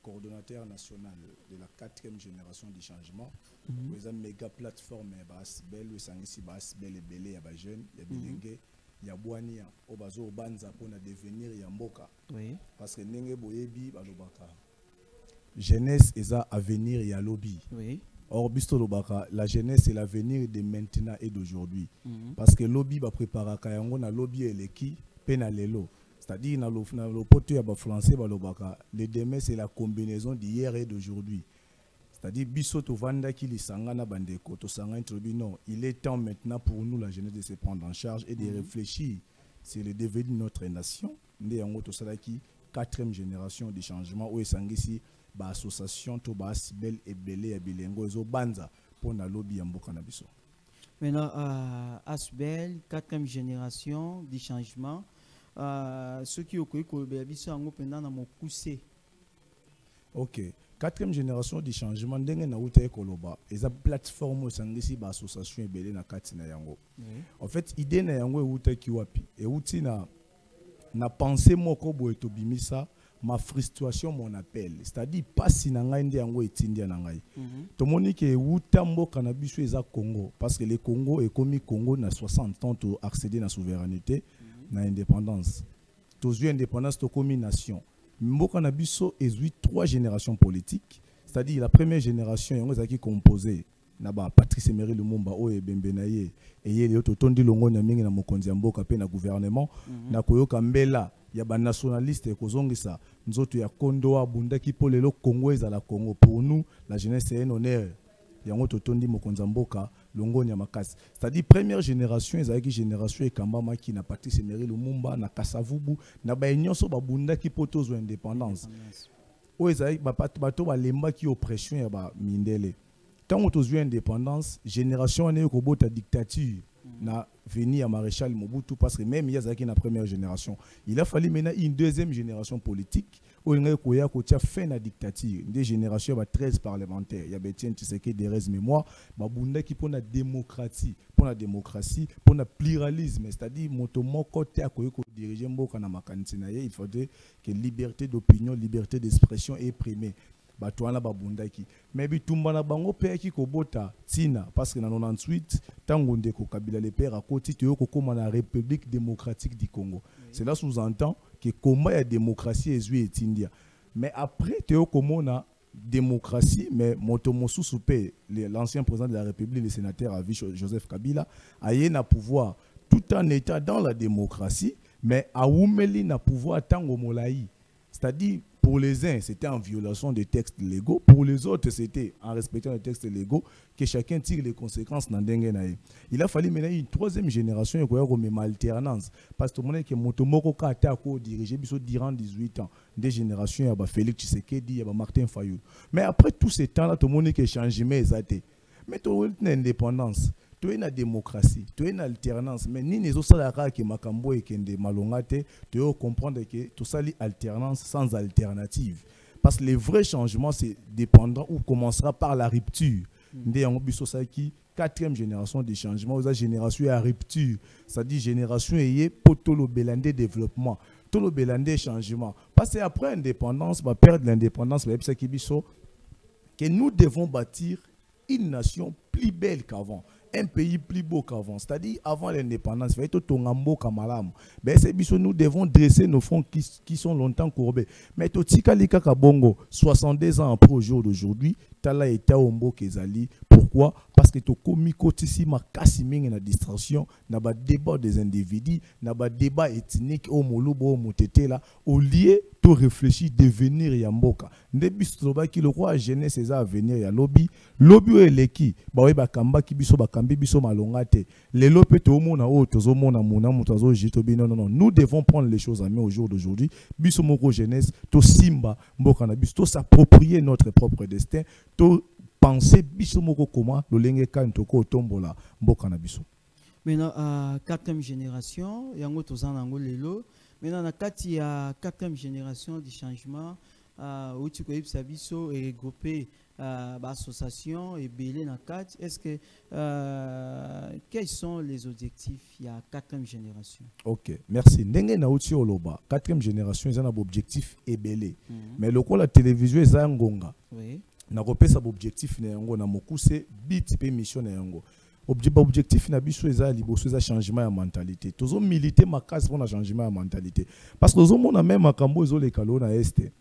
coordonnateur national de la 4e génération du changement. Vous avez une méga plateforme, Basbel, vous avez Basbel et Belé, il y a des jeunes, il y a des lingues, il y a Boania, au bazo Banza pour devenir Yamboka. Parce que Nenge Boyebi, Balobaka. Jeunesse est à avenir, il y a lobby. Or, Bisto Lobaka, la jeunesse est l'avenir de maintenant et d'aujourd'hui. Parce que lobby va préparer Kayango, na lobby et l'équipe, penalelo. C'est-à-dire, dans le poteau français, le demain, c'est la combinaison d'hier et d'aujourd'hui. C'est-à-dire, Bissoto Vanda qui sangana bandeko, to sanga introduit, non. Il est temps maintenant pour nous, la jeunesse, de se prendre en charge et de réfléchir sur le devenir de notre nation. Nous avons 4e génération de changement où il y a association to Basbel et Belé et Bilengo et Banza pour la lobby en Bokanabiso. Maintenant, Asbel, 4e génération de changement. ceux qui ont connu le biso en pendant na mokuse. Ok. Quatrième génération du changement, ndenge na uta ekoloba, eza plateforme sangisi ba association ebele na kati na yango. En fait, idée na yango uta ki wapi? E uti na pensée moko bo etobimisa ma frustration mon appel. C'est-à-dire pas si na ngai ndi yango etindia na ngai. To moni ke uta mboka na biso eza Congo parce que le Congo est comme Congo na 60 ans to accéder na souveraineté na indépendance. To zu indépendance to comme nation. Mboka na biso ezui 3 générations politiques, c'est-à-dire la première génération yango ezaki composé na ba Patrice Emery Lumumba oyo ebembe na ye eyeli oto tondi longo na mingi na mokonzi ya mboka pe na gouvernement na koyoka mbela ya ba nationaliste kozongisa nzoto ya kondo abundaki po lelo Congo ezala Congo. Pour nous la jeunesse c'est un honneur yango totondi mokonzi ya mboka longo ya makasi. C'est-à-dire première génération ezalaki génération ekambama ki na Patrice Emery Lumumba na Kasavubu na ba nyonso babundaki po tozo indépendance oyo ezalaki bato balembaki oppression ya ba mindele. Tant tozo indépendance génération ane kobota dictature na veni ya maréchal Mobutu parce que même yazaki na première génération il a fallu maintenant une deuxième génération politique où il y a fin la dictature des générations ba 13 parlementaires il y a Etienne Tshisekedi Derez mémoire babunda qui pour la démocratie pour la pluralisme c'est-à-dire moto moko te akoyo ko diriger mboka na makanisi na ye il faudrait que liberté d'opinion liberté d'expression est primée batwana babundaki mais bitumba na bango pe ki kobota tina parce que na 98 tango ndeko Kabila le père à côté to kokoma na République démocratique du Congo. Cela sous-entend que combat ya démocratie ezui etindia mais après to komona démocratie mais moto mosusu pe l'ancien président de la République le sénateur à vie Joseph Kabila aye na pouvoir tout en état dans la démocratie mais a oumeli na pouvoir tango molai, c'est-à-dire pour les uns, c'était en violation des textes légaux. Pour les autres, c'était en respectant les textes légaux que chacun tire les conséquences dans le. Il a fallu maintenant une troisième génération qui a une alternance. Parce que tout le monde qui est motomoko kata ko dirigé durant 18 ans. Des générations, il y a Félix Tshisekedi, il y a Martin Fayou. Mais après tous ces temps-là, tout le monde qui a changé, mais tout une indépendance. Tu es une démocratie, tu es une alternance, mais ni les autres qui makambo et qui ont malongate, tu dois comprendre que tout ça est alternance sans alternative. Parce que le vrai changement, c'est dépendant ou commencera par la rupture. Qui quatrième génération de changement, la génération à rupture, c'est-à-dire génération est pour tout le bélandé développement, tout le bélandé changement. Parce que après l'indépendance, va perdre l'indépendance, que nous devons bâtir une nation plus belle qu'avant. Un pays plus beau qu'avant, c'est-à-dire avant l'indépendance, nous devons dresser nos fronts qui sont longtemps courbés. Mais Bongo, 62 ans après au jour d'aujourd'hui, Tala Eta Ombo Kezali. Pourquoi? Parce que tu as ma kassiming na distraction, na ba débat des individus, na ba débat ethnique au molubo motete là, au lieu de réfléchir devenir yamboka. Ndebistroba qui le roi jeunesse c'est à venir ya lobby ou eleki, ba we ba kamba ki biso ba kambi biso malongate. Les lopé to mona o tozo mona mona mutazo jitobi non. Nous devons prendre les choses en main au jour d'aujourd'hui. Biso moko jeunesse to simba mboka na biso to s'approprier notre propre destin. To penser biso moko comment le lenge kantoko tombola mboka na biso. Maintenant quatrième génération yango tozana ngo lelo. Maintenant na kati ya quatrième génération du changement outi ko yebisa biso et regroupé association et belé na kati. Est-ce que quels sont les objectifs il y a quatrième génération? OK, merci. Ndenge na outi oloba quatrième génération ils ont un objectif et belé. Mais le ko la télévision eza ngonga. Oui. Na kopesa objectif na yango na mokuse bit pe mission na yango. Objectif na biso eza liboso eza changement ya mentalité. Tozo militer makasi pour na changement ya mentalité. Parce que tozo mona même makambo ezo lekalo na este.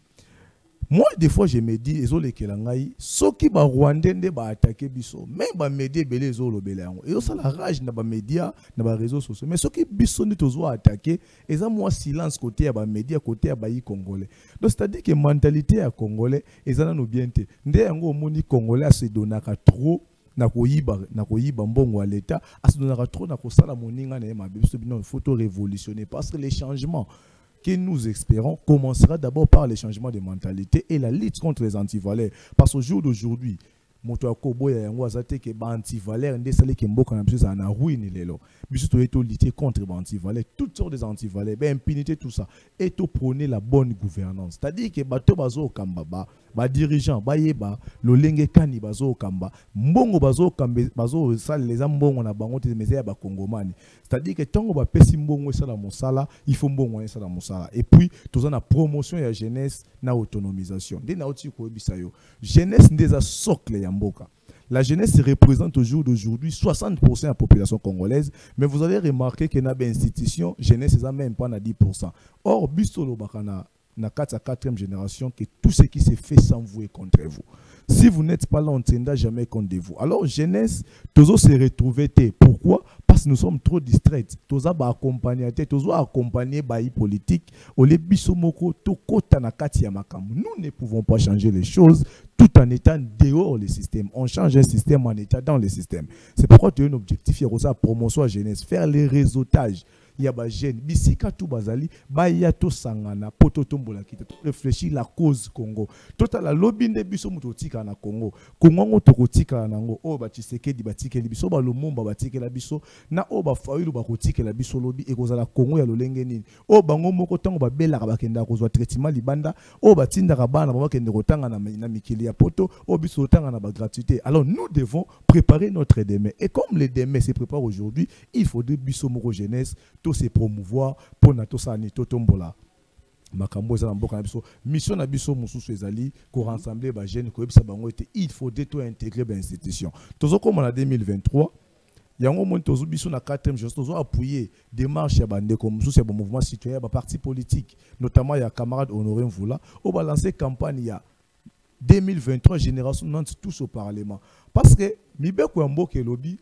Moi des fois je me dis ezo lekela ngai soki ba Rwandais nde ba attaquer biso même ba média belé ezo lobela yango. Ezo sala rage na ba média na ba réseaux sociaux. Mais soki biso ndi tozo attaquer eza moi silence côté ya ba média côté ya ba congolais. Donc c'est-à-dire que mentalité ya congolais eza na bien te. Nde yango omoni congolais se donaka trop na koyiba mbongo à l'état asdonaka trop na kosala moninga na ma biso bino il faut révolutionner parce que les changements que nous espérons commencera d'abord par les changements de mentalité et la lutte contre les antivaleurs parce qu'au jour d'aujourd'hui moto akoboya yango azate ke ba anti-valeur nde sale ke mboka na biso na ruine lelo biso to eto lutter contre ba anti-valeur toutes sortes des anti-valeurs ba impunité tout ça et to prôner la bonne gouvernance, c'est-à-dire que bato bazo kamba ba dirigeant ba yeba lolenge kani bazo kamba mbongo bazo kamba bazo sala les mbongo na bango te mezaya ba kongomani, c'est-à-dire que tango ba pesi mbongo sala mosala il faut mbongo sala mosala, et puis toza na promotion ya jeunesse na autonomisation nde na oti ko ebisa yo jeunesse ndeza socle ya mboka. La jeunesse représente au jour d'aujourd'hui 60% de la population congolaise, mais vous allez remarquer qu'il y a une institution, jeunesse n'est même pas à 10%. Or, Bistolo Bakana, na 4e génération, que tout ce qui se fait sans vous est contre vous. Si vous n'êtes pas là, on ne tiendra jamais compte de vous. Alors, jeunesse, tous se retrouver. Pourquoi? Parce que nous sommes trop distraits. Tous accompagner, tous accompagner par politique. Nous ne pouvons pas changer les choses tout en étant dehors le système. On change un système en étant dans le système. C'est pourquoi tu as un objectif, il y a la promotion à jeunesse, faire les réseautages. Il y a des jeunes, bisika tout bazali, ya to sangana, poto tombola kita, réfléchir la cause Congo. Total la lobby de biso mutotika na Congo. Congo ngotokotika na ngo, o ba Tshisekedi batike biso ba Lumumba batike la biso, na o ba Fayulu ba kotike la biso lobby ekozala Congo ya lolenge nini. O bango moko tango ba bela ka bakenda kozwa traitement libanda, o batinda ka bana ba kende kotanga na mikili ya poto, o biso tanga na ba gratuité. Alors nous devons préparer notre demain. Et comme les demain se préparent aujourd'hui, il faut de biso moko jeunesse se promouvoir pour nato sani totombola makambo za mboka na biso mission na biso mususu ezali ko rassembler ba jeunes ko ebisa bango ete il faut de to intégrer ba institution tozo comme en 2023 yango mon tozo biso na 4e jour tozo appuyer démarche ya bande comme mususu ya mouvement citoyen ba parti politique notamment ya camarade Honoré Mvula au ba lancer campagne ya 2023 génération Nantes tous au parlement parce que mibeko ya mboka lobby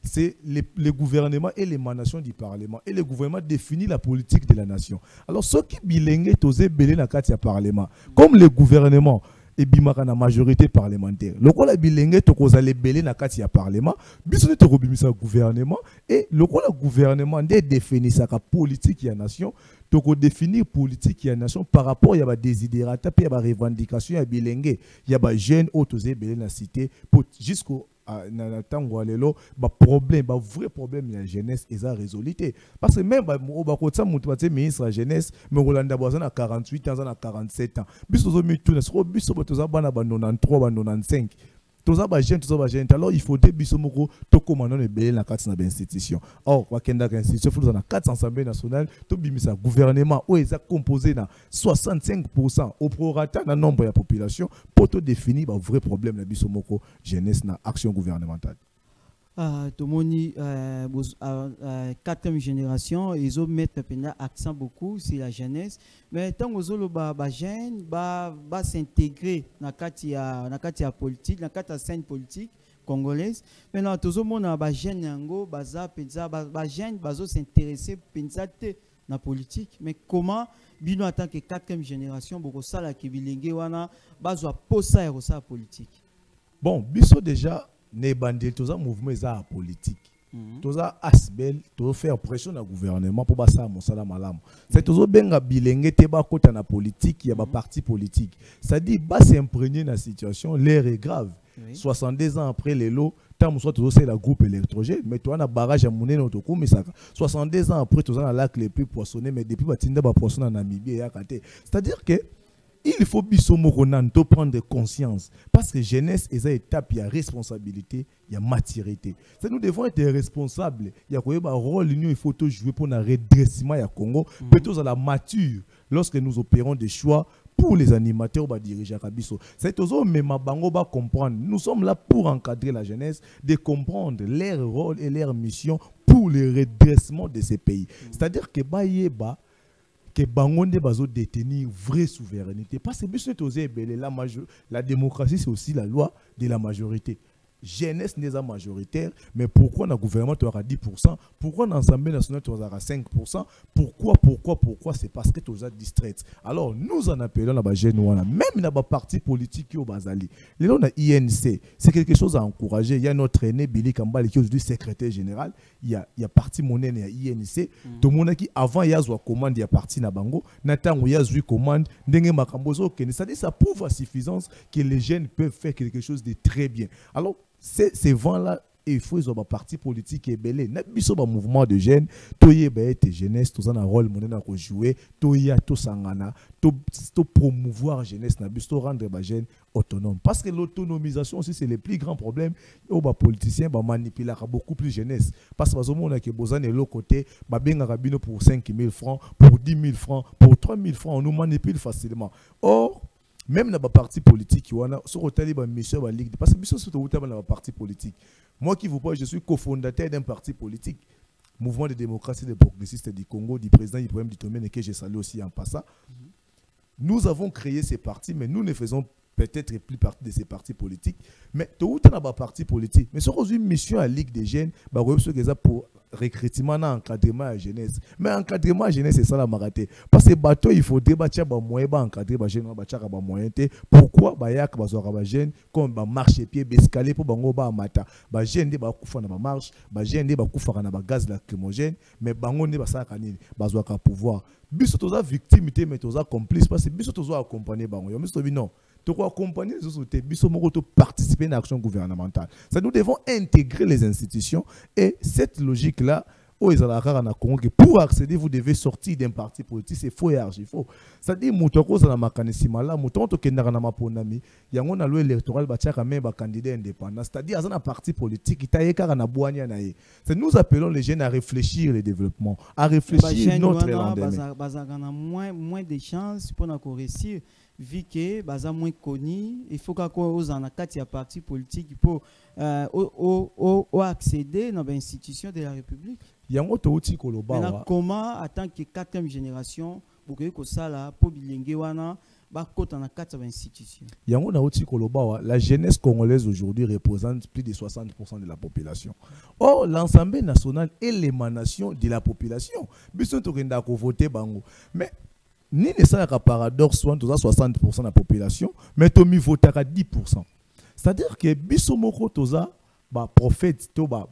c'est le gouvernement et l'émanation du Parlement. Et le gouvernement définit la politique de la nation. Alors, ceux qui bilinguent, osent belé na katia Parlement. Comme le gouvernement et bimaka na majorité parlementaire. Le quoi la bilingue, to koza le belé na katia Parlement. Bisone to robimisa gouvernement. Et le quoi le gouvernement définit sa politique de la nation. Donc, on définit politique de la nation par rapport à des désidérata, puis à des revendications, à bilingue. Il y a des jeunes autosés belé na cité jusqu'au problème, vrai problème de la jeunesse est à résoudre. Parce que même si ministre de la jeunesse, mais Rolanda a 48 ans, a 47 ans. Alors il faut des bisomoko to commandant le belé na kati na institution. Or wakenda ka institution faut na 4 assemblée nationale to bimisa gouvernement où est composé na 65% au prorata na nombre de la population pour te définir un vrai problème na bisomoko jeunesse na action gouvernementale. Tomoni 4e génération ils ont mis accent beaucoup sur la jeunesse mais tant que les jeunes va s'intégrer dans la politique dans la scène politique congolaise maintenant tout le monde ba jeunes yango baza penza ba jeunes bazo s'intéresser penza te na politique mais comment bino en tant que 4e génération boko sala ki bilenge wana bazwa posa ya sa politique. Bon biso déjà ne bandé tous un mouvement politique. Tous un asbel, tous faire pression au gouvernement pour passer à mon salam malam. C'est tous benga bilenge te ba kota na politique, il y a ba parti politique. Ça dit bas s'imprégner dans la situation, l'air est grave. 62 ans après les lots, tant soit tous c'est la groupe électrogène, mais toi na barrage à monnaie notre coup mais ça 62 ans après tous un lac les plus poissonnés mais depuis batinda ba poisson en Namibie et à côté. C'est-à-dire que il faut bisomoko prendre conscience parce que jeunesse est une étape, il y a responsabilité, il y a maturité. Nous devons être responsables. Il y a un rôle l'union il faut jouer pour le redressement du Congo. Peut-être à la mature lorsque nous opérons des choix pour les animateurs ou diriger Kabiso. C'est toujours même bango ba comprendre. Nous sommes là pour encadrer la jeunesse, de comprendre leur rôle et leur mission pour le redressement de ces pays. C'est-à-dire que que Bangonde bazo détenir vraie souveraineté parce que la démocratie c'est aussi la loi de la majorité. jeunesse n'est pas majoritaire, mais pourquoi le gouvernement tu auras 10%, pourquoi l'Assemblée nationale tu auras 5%, pourquoi c'est parce que tu as distrait. Alors nous en appelons la jeune, même dans les partis politiques qui ont basali. Là on a INC, c'est quelque chose à encourager. Il y a notre aîné Billy Kambale qui est aujourd'hui secrétaire général, il y a parti monnaie, il y a INC, tout le monde qui avant il y a une commande, il y a parti na bango, n'attend il y a une commande, c'est-à-dire ça prouve à suffisance que les jeunes peuvent faire quelque chose de très bien. Alors ces vents-là, il faut qu'ils ont un parti politique qui est belé. N'a pas un mouvement de jeunes, toye tes jeunesse, tous un rôle monnaie à jouer, toye to sangana, to promouvoir jeunesse, n'a to rendre les jeunes autonomes. Parce que l'autonomisation aussi c'est le plus grand problème. Les politiciens manipulent beaucoup plus jeunesse. Parce que on a que besoin de l'autre côté, ben rabino pour 5 000 francs, pour 10 000 francs, pour 3 000 francs, on nous manipule facilement. Or même dans les partis politiques, sur le mission de la Ligue, parce que je suis dans les partis politiques. Moi qui vous parle, je suis cofondateur d'un parti politique, Mouvement de démocratie des progressistes du Congo, du président Ibrahim Ditomène, que j'ai salué aussi en passant. Nous avons créé ces partis, mais nous ne faisons peut-être plus partie de ces partis politiques. Mais tout le temps, parti politique. Mais sur une mission à la Ligue des jeunes, pour recrutement et encadrement à la jeunesse. Mais encadrement à la jeunesse, c'est ça la marathé. Parce que bateau, il faut débattre moyen encadrer les jeunes, moyen. Pourquoi bayak bazora jeunes comme marche pied escalier pour bango ba mata. Ba jeunes ba kufa na ba marche, ba jeunes ba kufa na ba gaz lacrymogène, mais bango ne ba saka nini, bazwa ka pouvoir. Biso toza victime mais toza complice parce que biso toza accompagner bango. Yo miso non. Tu dois accompagner les sociétés, participer à une action gouvernementale. Ça, nous devons intégrer les institutions et cette logique-là, pour accéder, vous devez sortir d'un parti politique, c'est faux et archi faux. C'est-à-dire, il y a un loi électorale qui a candidat indépendant. C'est-à-dire, il y a un parti politique qui a nous appelons les jeunes à réfléchir le développement, à réfléchir notre lendemain. Moins de chances pour réussir. Vu que baza moins connu, il faut qu'on ait un parti politique pour accéder dans l'institution de la République. Maintenant, comment, en tant que 4e génération, pour que ça là, pour bilingue wana, ba côté dans 4 institutions. La jeunesse congolaise aujourd'hui représente plus de 60% de la population. Or, l'Assemblée nationale est l'émanation de la population. Bisous to kenda ko voter bango. Mais ni ne ça un paradoxe, soit 60% de la population, mais tu mi voté à 10%. C'est-à-dire que bisomoko toza ba prophète to ba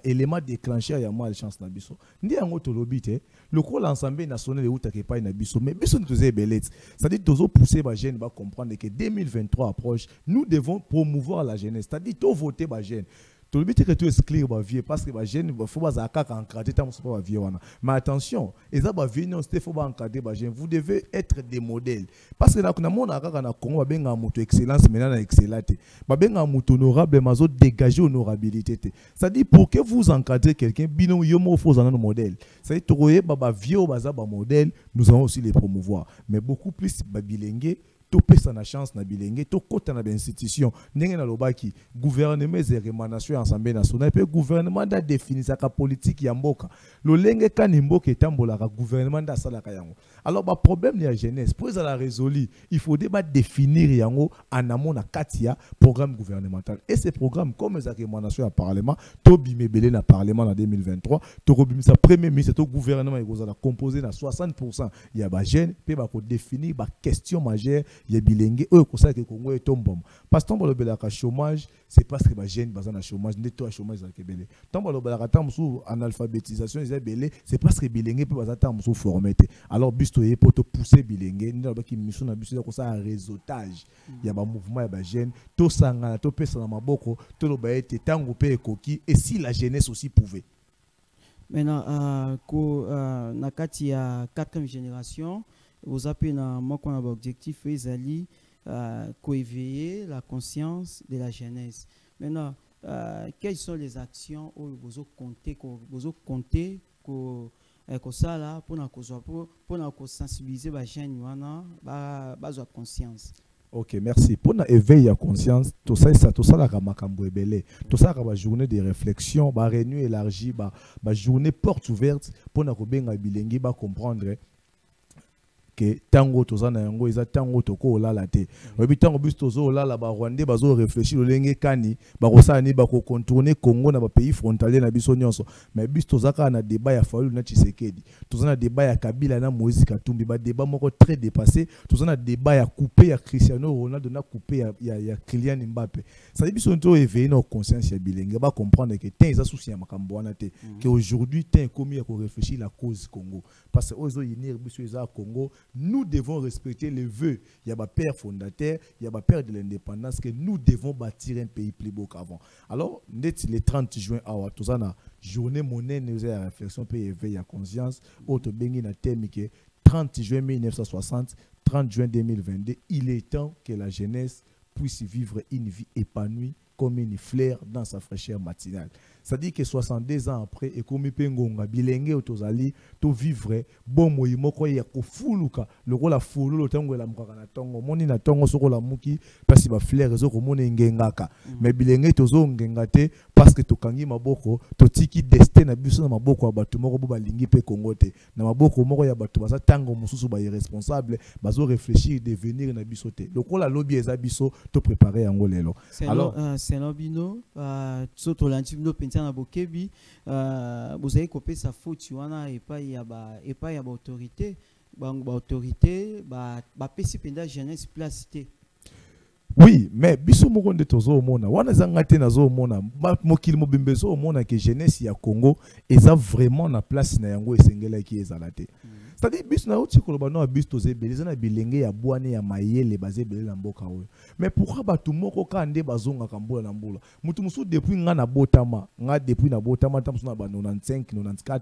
élément déclencheur ya moi chance na biso. Ndi yango to lobité, le ko l'Assemblée nationale de uta ke pa na biso, mais biso toza belette. C'est-à-dire tozo pousser ba jeune ba comprendre que 2023 approche, nous devons promouvoir la jeunesse. C'est-à-dire to voter ba jeune. Tu le que tu exclure ma vie parce que ma jeune il faut pas encadrer ta pas vie mais attention et ça va venir il faut pas encadrer ma jeune vous devez être des modèles parce que là quand on a na Congo benga moto excellence maintenant na excellente ba benga moto honorable mazo dégager honorabilité ça dit pour que vous encadrez quelqu'un bino yomo faut un modèle ça dit troyer baba vieux baza ba modèle nous allons aussi les promouvoir mais beaucoup plus babilenge to pesa na chance na bilenge to kota na institution ndenge na lobaki gouvernement émanation Assemblée nationale pe gouvernement da définir sa politique ya mboka lolenge kani mboka etambola ka gouvernement da sala ka yango alors ba problème ya jeunesse pour ça la résoudre il faut débat définir yango en amont na katia programme gouvernemental et ces programmes comme ça émanation à parlement to bimebele na parlement en 2023 to robimisa premier ministre to gouvernement ekozala composé na 60% ya ba jeune pe ba ko définir ba question majeure ya bilenge eux ko ça que Congo est tombom parce que tombo le chômage c'est parce que ba jeune bazana na chômage neto à chômage za kebele tombo le belaka tamsu analphabétisation za belé c'est parce que bilenge pe bazata musu formité alors bisto ye pour te pousser bilenge nda ba ki mission na biso ko ça réseautage ya ba mouvement ya ba jeune to sangana to pesa na maboko to lo ba ete tango pe ekoki et si la jeunesse aussi pouvait. Maintenant na kati ya 4e génération vous appelez moi qu'on a objectif ezali coéveiller la conscience de la jeunesse. Maintenant quelles sont les actions où vous comptez que ça là pour sensibiliser les jeunes à la conscience. Ok, merci. Pour éveiller la conscience, tout ça la makambo ebele. Tout ça la journée de réflexion, ba réunion élargie, ba journée porte ouverte pour na kobenga bilengi ba comprendre que tango tozana yango eza tango toko olala te oyebi tango biso tozo olala ba Rwandais bazo réfléchir lolenge kani bakosala ni bako contourner Congo na ba pays frontalier na biso nyonso mais biso tozaka na débat ya Fayulu na Tshisekedi tozana débat ya Kabila na Moïse Katumbi ba débat moko très dépassé tozana débat ya coupé ya Cristiano Ronaldo na coupé ya Kylian Mbappé ça dit biso to éveiller nos conscience ya bilenge ba comprendre que ten eza souci ya makambo wana te que aujourd'hui ten commis à réfléchir la cause Congo parce que ozo yinir biso eza Congo nous devons respecter les vœux. Il y a un père fondateur, il y a un père de l'indépendance que nous devons bâtir un pays plus beau qu'avant. Alors, le 30 juin, tout ça, journée monnaie, nous avons réflexion, pays éveil à conscience, autre bengi na thème que 30 juin 1960, 30 juin 2022, il est temps que la jeunesse puisse vivre une vie épanouie comme une fleur dans sa fraîcheur matinale. C'est-à-dire que 62 ans après, et comme pengonga bilenge otozali to vivre bon moyimoko ya kofuluka le rôle la fulu le tango la mukaka na tongo moni na tongo soko la muki parce ba fleur zo ko mona ngengaka mais bilenge tozo ngengate parce que tokangi maboko totiki destin na biso na maboko ya bato moko bo balingi pe Congo te na maboko moko ya bato baza tango mususu ba irresponsable bazo réfléchir devenir na biso te le rôle la lobby eza biso to préparer yango lelo alors c'est l'obino soto l'antibino na bokebi vous avez coupé sa faute wana et pas ya ba autorité ba autorité ba pesi penda jeunesse place té oui mais biso moko nde tozo mona wana zanga te nazo mona mokili mobimbezo mona que jeunesse ya Congo eza vraiment na place na yango esengela ki ezala te c'est-à-dire biso na oti koloba no biso toze beleza na bilenge ya bwane ya mayele baze belela mboka oyo mais pourquoi batu moko ka nde bazonga kambola na mbula mutu musu depuis nga na botama nga depuis na botama tamsu na ba 95 94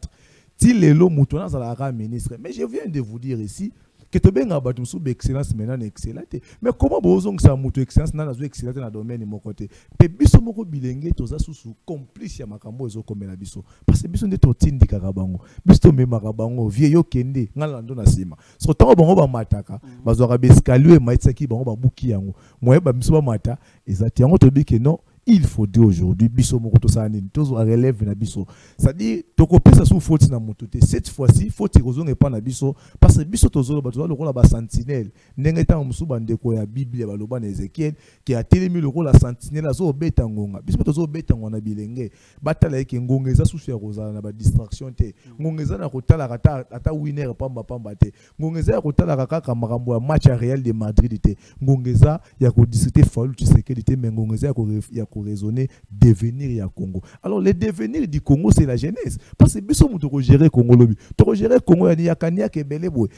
ti lelo mutu na zala ka ministre mais je viens de vous dire ici que tu benga batu musu be excellence maintenant excellente mais comment bozong sa mutu excellence na zo excellente na domaine moko te pe biso moko bilenge toza susu complice ya makambo ezo komela biso parce que biso nde totindi kaka bango biso to memaka bango vie yo kende ngala ndo na sima so tango bango ba mataka bazwaka be escalier maitsaki bango ba buki yango moye ba biso ba mata ezati yango to bike non il faut dire aujourd'hui biso moko to sa nini tozo relève na biso c'est-à-dire toko pesa sous faute na mototé cette fois-ci faute kozonga pa na biso parce que biso tozo ba tozo lokola ba sentinelle ndenge ta musu bandeko ya Bible ba loba na Ezekiel qui a telemi lokola sentinelle azo beta ngonga biso tozo beta ngona bilenge batala yeke ngonga eza sous ya kozala na ba distraction te ngonga eza na kotala ata winner pamba te ngonga eza ya kotala kaka makambo ya match Real de Madrid te ngonga eza ya ko discuter Fayulu Tshisekedi te mais ngonga eza ya raisonner devenir ya Congo. Alors le devenir du Congo c'est la jeunesse parce que biso muto ko gérer Congo lobi to ko gérer Congo ya kania ke belé boy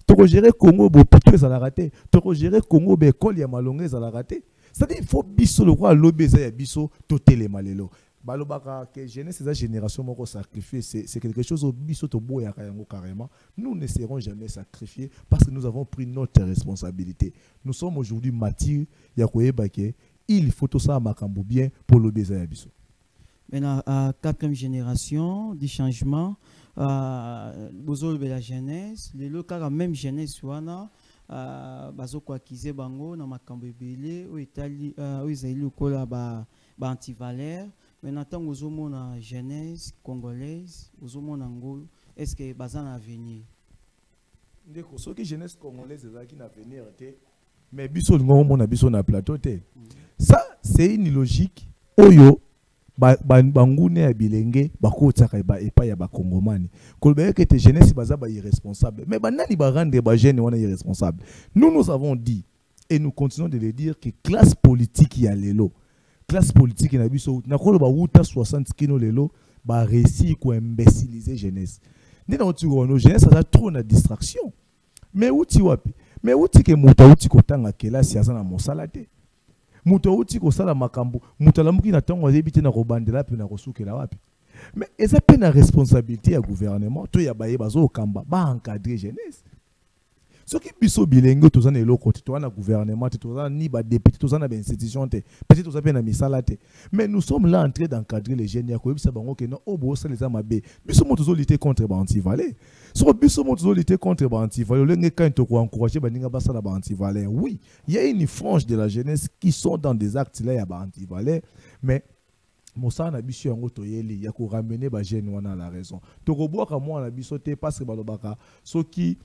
to ko gérer Congo bo puto za la raté to ko gérer Congo be école ya malongé za la raté c'est-à-dire il faut biso le roi lobi za ya biso to télé malelo balobaka que jeunesse ces génération moko sacrifier c'est quelque chose au biso to boya yango carrément nous ne serons jamais sacrifiés parce que nous avons pris notre responsabilité nous sommes aujourd'hui matures ya koyeba ke il faut tout ça makambo bien pour le baiser biso. Maintenant, quatrième génération du changement, bozol de la jeunesse, les locaux même jeunesse wana, bazo kwa kize bango na makambo belé au Italie, au Israël au kola ba anti-valeur. Maintenant, tant ozo mona jeunesse congolaise, ozo mona ngo, est-ce que bazan avenir? Ndeko, ce qui jeunesse congolaise ezaki na avenir te, mais biso ngo mona biso na plateau te. Ça, c'est une logique. Oyo, bangune ya bilenge, bakotaka epa ya bakongomani. Kolbeye que tes jeunesse baza ba irresponsable. Mais banani ba rendre ba jeune wana irresponsable. Nous avons dit, et nous continuons de le dire, que classe politique ya lelo. Classe politique na biso, na kolo ba wuta 60 kino lelo, ba réussir ko imbéciliser jeunesse. Nde na otigo wana jeunesse ça trop na distraction. Mais uti wapi? Mais uti ke muta uti kotanga kelasi azana mosala te. Muto uti ko sala makambo muto lamuki na tongo zebite na kobandela pe na kosukela wapi mais eza pe na responsabilité ya gouvernement to ya baye bazo kamba ba encadrer jeunesse soki biso bilenge to zana eloko te to na gouvernement te to zana ni ba député to zana ba institution te peut-être to zana na misala te mais nous sommes là en train d'encadrer les jeunes ya ko bisa bango ke no obo ça les amabe biso moto zo lutter contre ba anti-valais so biso moto zo lutter contre ba anti-valais lenge quand to ko encourager ba ninga basa na ba anti-valais oui il y a une frange de la jeunesse qui sont dans des actes là ya ba anti-valais mais Mosa na biso yango toyeli ya ko ramener ba jeune wana la raison to ko boka moi na biso te parce que balobaka soki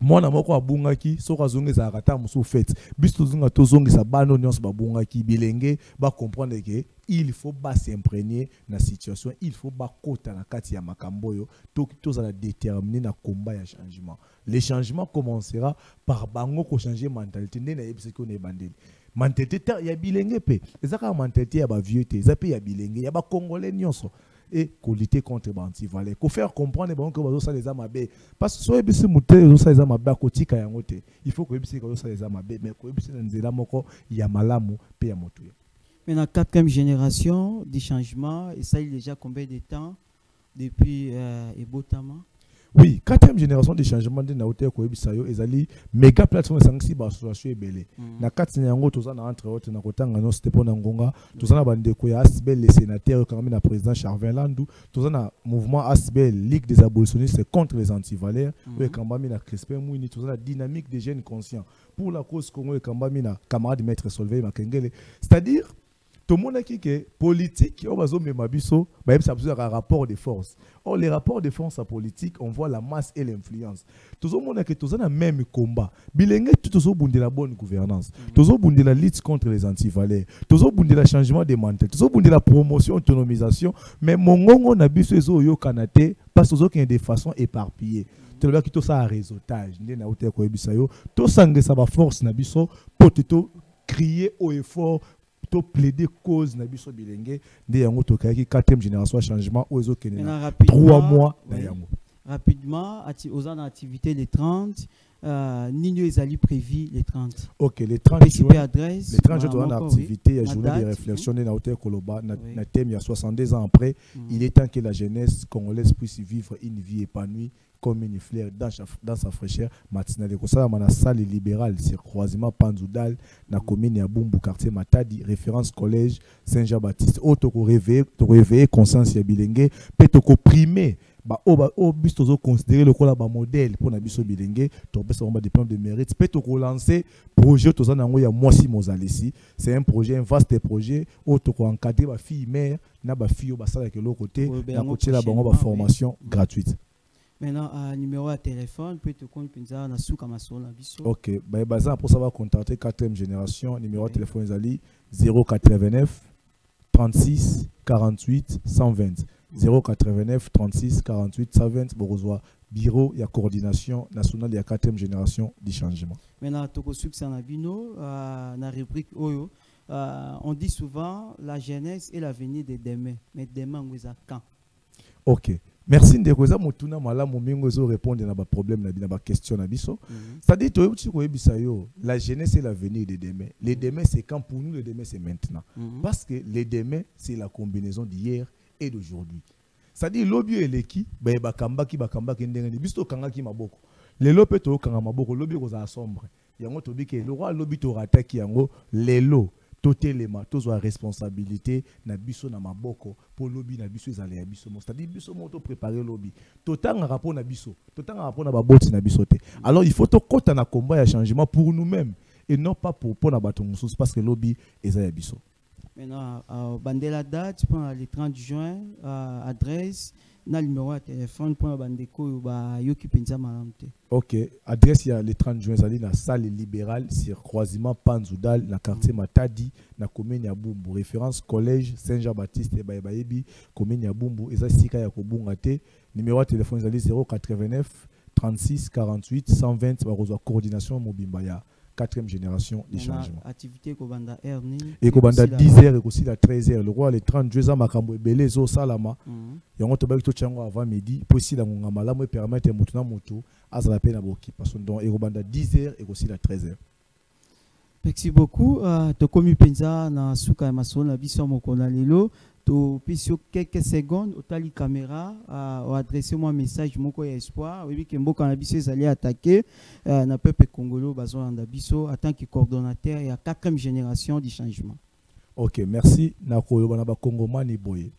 mwana moko abungaki soka zongi za kata musu fait biso zunga to zongi sa bano nyonso babungaki bilenge ba comprendre que il faut pas s'imprégner na situation, il faut pas kota na kati ya makamboyo to za la déterminer na combat ya changement. Le changement commencera par bango ko changer mentalité ndena yebise ko ne bandeli mentalité ya bilenge pe ezaka mentalité ya ba vieux te zape ya bilenge ya ba congolais nyonso et qu'on lutter contre l'antivalé, qu'on faire comprendre que vous avez les amabé parce que soit bisi muté vous avez les amabé kotika yangote il faut que bisi vous avez les amabé mais que bisi nzela moko ya malamu pe ya motu. Mais la 4e génération du changement et ça il déjà combien de temps depuis Ebotama? Oui, 4e génération de changement de naote ko ebisayo ezali méga plateforme sangisi ba association ebele na kati yango tozana entre autres na kotanga no c'était pona ngonga tozana bandeko ya Asbel les sénateurs quand même na président Charvin Landou tozana mouvement Asbel Ligue des abolitionnistes contre les antivaleurs et kambami na Crispin Mouini tozana dynamique des jeunes conscients pour la cause Congo et kambami na camarade maître Solveig Makengele, c'est-à-dire tout le monde a dit que politique, on va zommer mabiso, ça a un rapport de force. Or, les rapports de force à politique, on voit la masse et l'influence. Tout le monde a dit que tout le même combat. Bilingue, tout le monde la bonne gouvernance. Tout le monde la lutte contre les antivaleurs. Tout le monde le changement des mentalités. Tout le monde la promotion, autonomisation. Mais mon ngongo n'a biso ezo yo kanate parce que y a des façons éparpillées. Tout le monde qui tout ça un réseautage. N'est na hôtel ko ebisayo. Tout sangue ça va force na biso pour tout crier au effort. To plaider cause na biso bilenge de yango to kaki 4e génération changement ozo kenena 3 mois na yango rapidement aux activités les 30 Nino ezali prévu les 30. OK, les 30 jours. Adresse, les 30 jours en activité, il y a journée de réflexion dans hôtel Koloba, na thème il y a 72 ans après, il est temps que la jeunesse congolaise puisse vivre une vie épanouie comme une fleur dans sa fraîcheur matinale. Comme ça, dans la salle libérale, c'est croisement Panzoudal, dans la commune ya Bumbu, quartier Matadi, référence collège Saint-Jean-Baptiste. Auto réveiller conscience ya bilenge, peut to primer. Au bus tozo considérer le cola modèle pour na biso bilenge, to bes on ba diplôme de mérite, peut to lancer projet toza nango ya Mwasi Mozalesi. C'est un projet, un vaste projet, auto ko encadrer ba fille mère, na ba fille ba sala que l'autre côté, na côté la bango ba formation gratuite. Maintenant, numéro de téléphone, peut te compter na souka masola biso. OK, bah pour savoir contacter 4e génération, numéro de téléphone ezali 089 36 48 120. 089 36 48 120 Borozwa bureau et coordination nationale de la 4e génération du changement. Maintenant, toko succès na bino na rubrique Oyo, on dit souvent la jeunesse et l'avenir de demain, mais demain on est quand? OK. Merci de koza mutuna malamu mingo zo répondre na ba problème na ba question na biso. C'est-à-dire to yuti ko yebisa yo, la jeunesse et l'avenir de demain. Le demain c'est quand pour nous, le demain c'est maintenant. Parce que le demain c'est la combinaison d'hier et d'aujourd'hui. C'est-à-dire lobby eleki ba kambaki ndengeni biso kangaki maboko. Lelo pe to kanga maboko lobby ko za sombre. Yango to bike le roi lobby to rataki yango lelo totelema tozwa responsabilité na biso na maboko pour lobby na biso ezale ya biso. C'est-à-dire biso moto préparer lobby. Totanga rapport na biso, totanga rapport na baboti na biso te. Alors il faut to kota na combat ya changement pour nous-mêmes et non pas pour na bato mususu parce que lobby ezale ya biso. Maintenant, bandela date pour le 30 juin, adresse, na numéro de téléphone pour bandeko yoki penza malamte. OK, adresse il y a le 30 juin ça dit la salle libérale sur croisement Panzoudal na quartier Matadi na commune ya Bumbu, référence collège Saint-Jean-Baptiste et Bayebi commune ya Bumbu eza sika ya kobunga te. Numéro de téléphone ça dit 089 36 48 120 barozwa coordination mobimba ya 4e génération du changement. Activité Kobanda Erni. Et Kobanda 10h et aussi la 13h. Le roi les 32 ans makambo ebele zo salama. Yango to baki to chango avant midi pour si la ngama me permettre mutuna mutu azala pe na boki parce que donc et Kobanda 10h et aussi la 13h. Merci beaucoup. To komi penza na suka masola biso mokona lelo. To pisio quelques secondes au tali caméra adresser moi message moko ya espoir oui que mboka na biso ezali attaquer na peuple congolais bazon na biso en tant que coordonnateur et 4e génération du changement. OK, merci na koyoba na ba kongomani boye.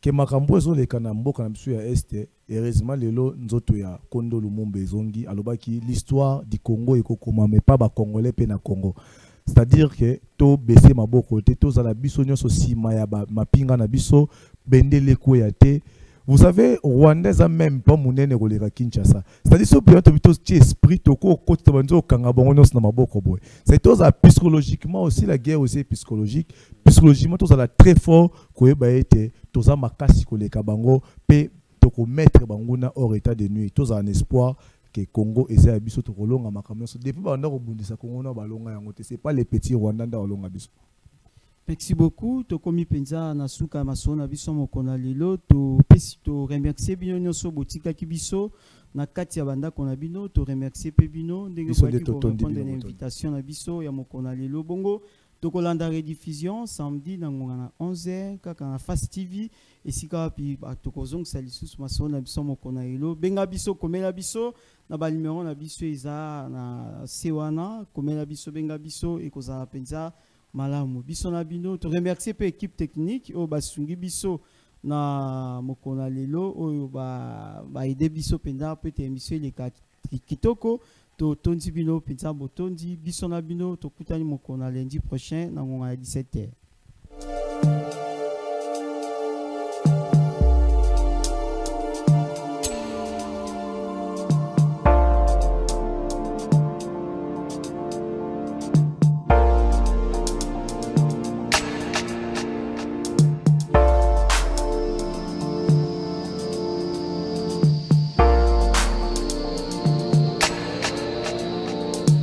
Ke makambo ezo leka na mboka na biso ya este heureusement lelo nzoto ya Kondo Lumumba ezongi alobaki l'histoire du Congo ekokoma mais pas ba congolais pe na Congo. C'est-à-dire que to baisser ma boko te to za la biso nyonso sima ya mapinga na biso bendele ko ya te Vous savez, Rwanda a même pas monene koleka Kinshasa. C'est-à-dire ce pays to esprit to ko côté banzo kanga bango na maboko boy. C'est tout ça psychologiquement aussi la guerre aussi psychologique. Psychologiquement tout ça la très fort ko ba été tout ça makasi koleka bango pe to ko mettre bango na hors état de nuit. Tout ça en espoir que Congo eza biso to kolonga makamyo. Depuis ba ndako bundisa Congo na balonga yango te. C'est pas les petits Rwandais dans balonga biso. Merci beaucoup. Tokomi penza na suka masona biso mokona lelo to pesi to remercier bino nyonso botika ki biso na kati ya banda kona bino to remercier pe bino ndenge ko répondre na invitation na biso ya mokona lelo bongo tokolanda rediffusion samedi na ngonga na 11h kaka na Fast TV esika pi tokozong salisusu masona biso mokona lelo benga biso komela biso na ba numéro na biso eza na sewana komela biso benga biso ekozala penza malamu biso na bino to remercier pe équipe technique o basungi biso na mokona lelo oyo ba aider biso penza pe te émission le kitoko to tondi bino penza botondi biso na bino to kutani mokona lundi prochain na ngonga ya 17h.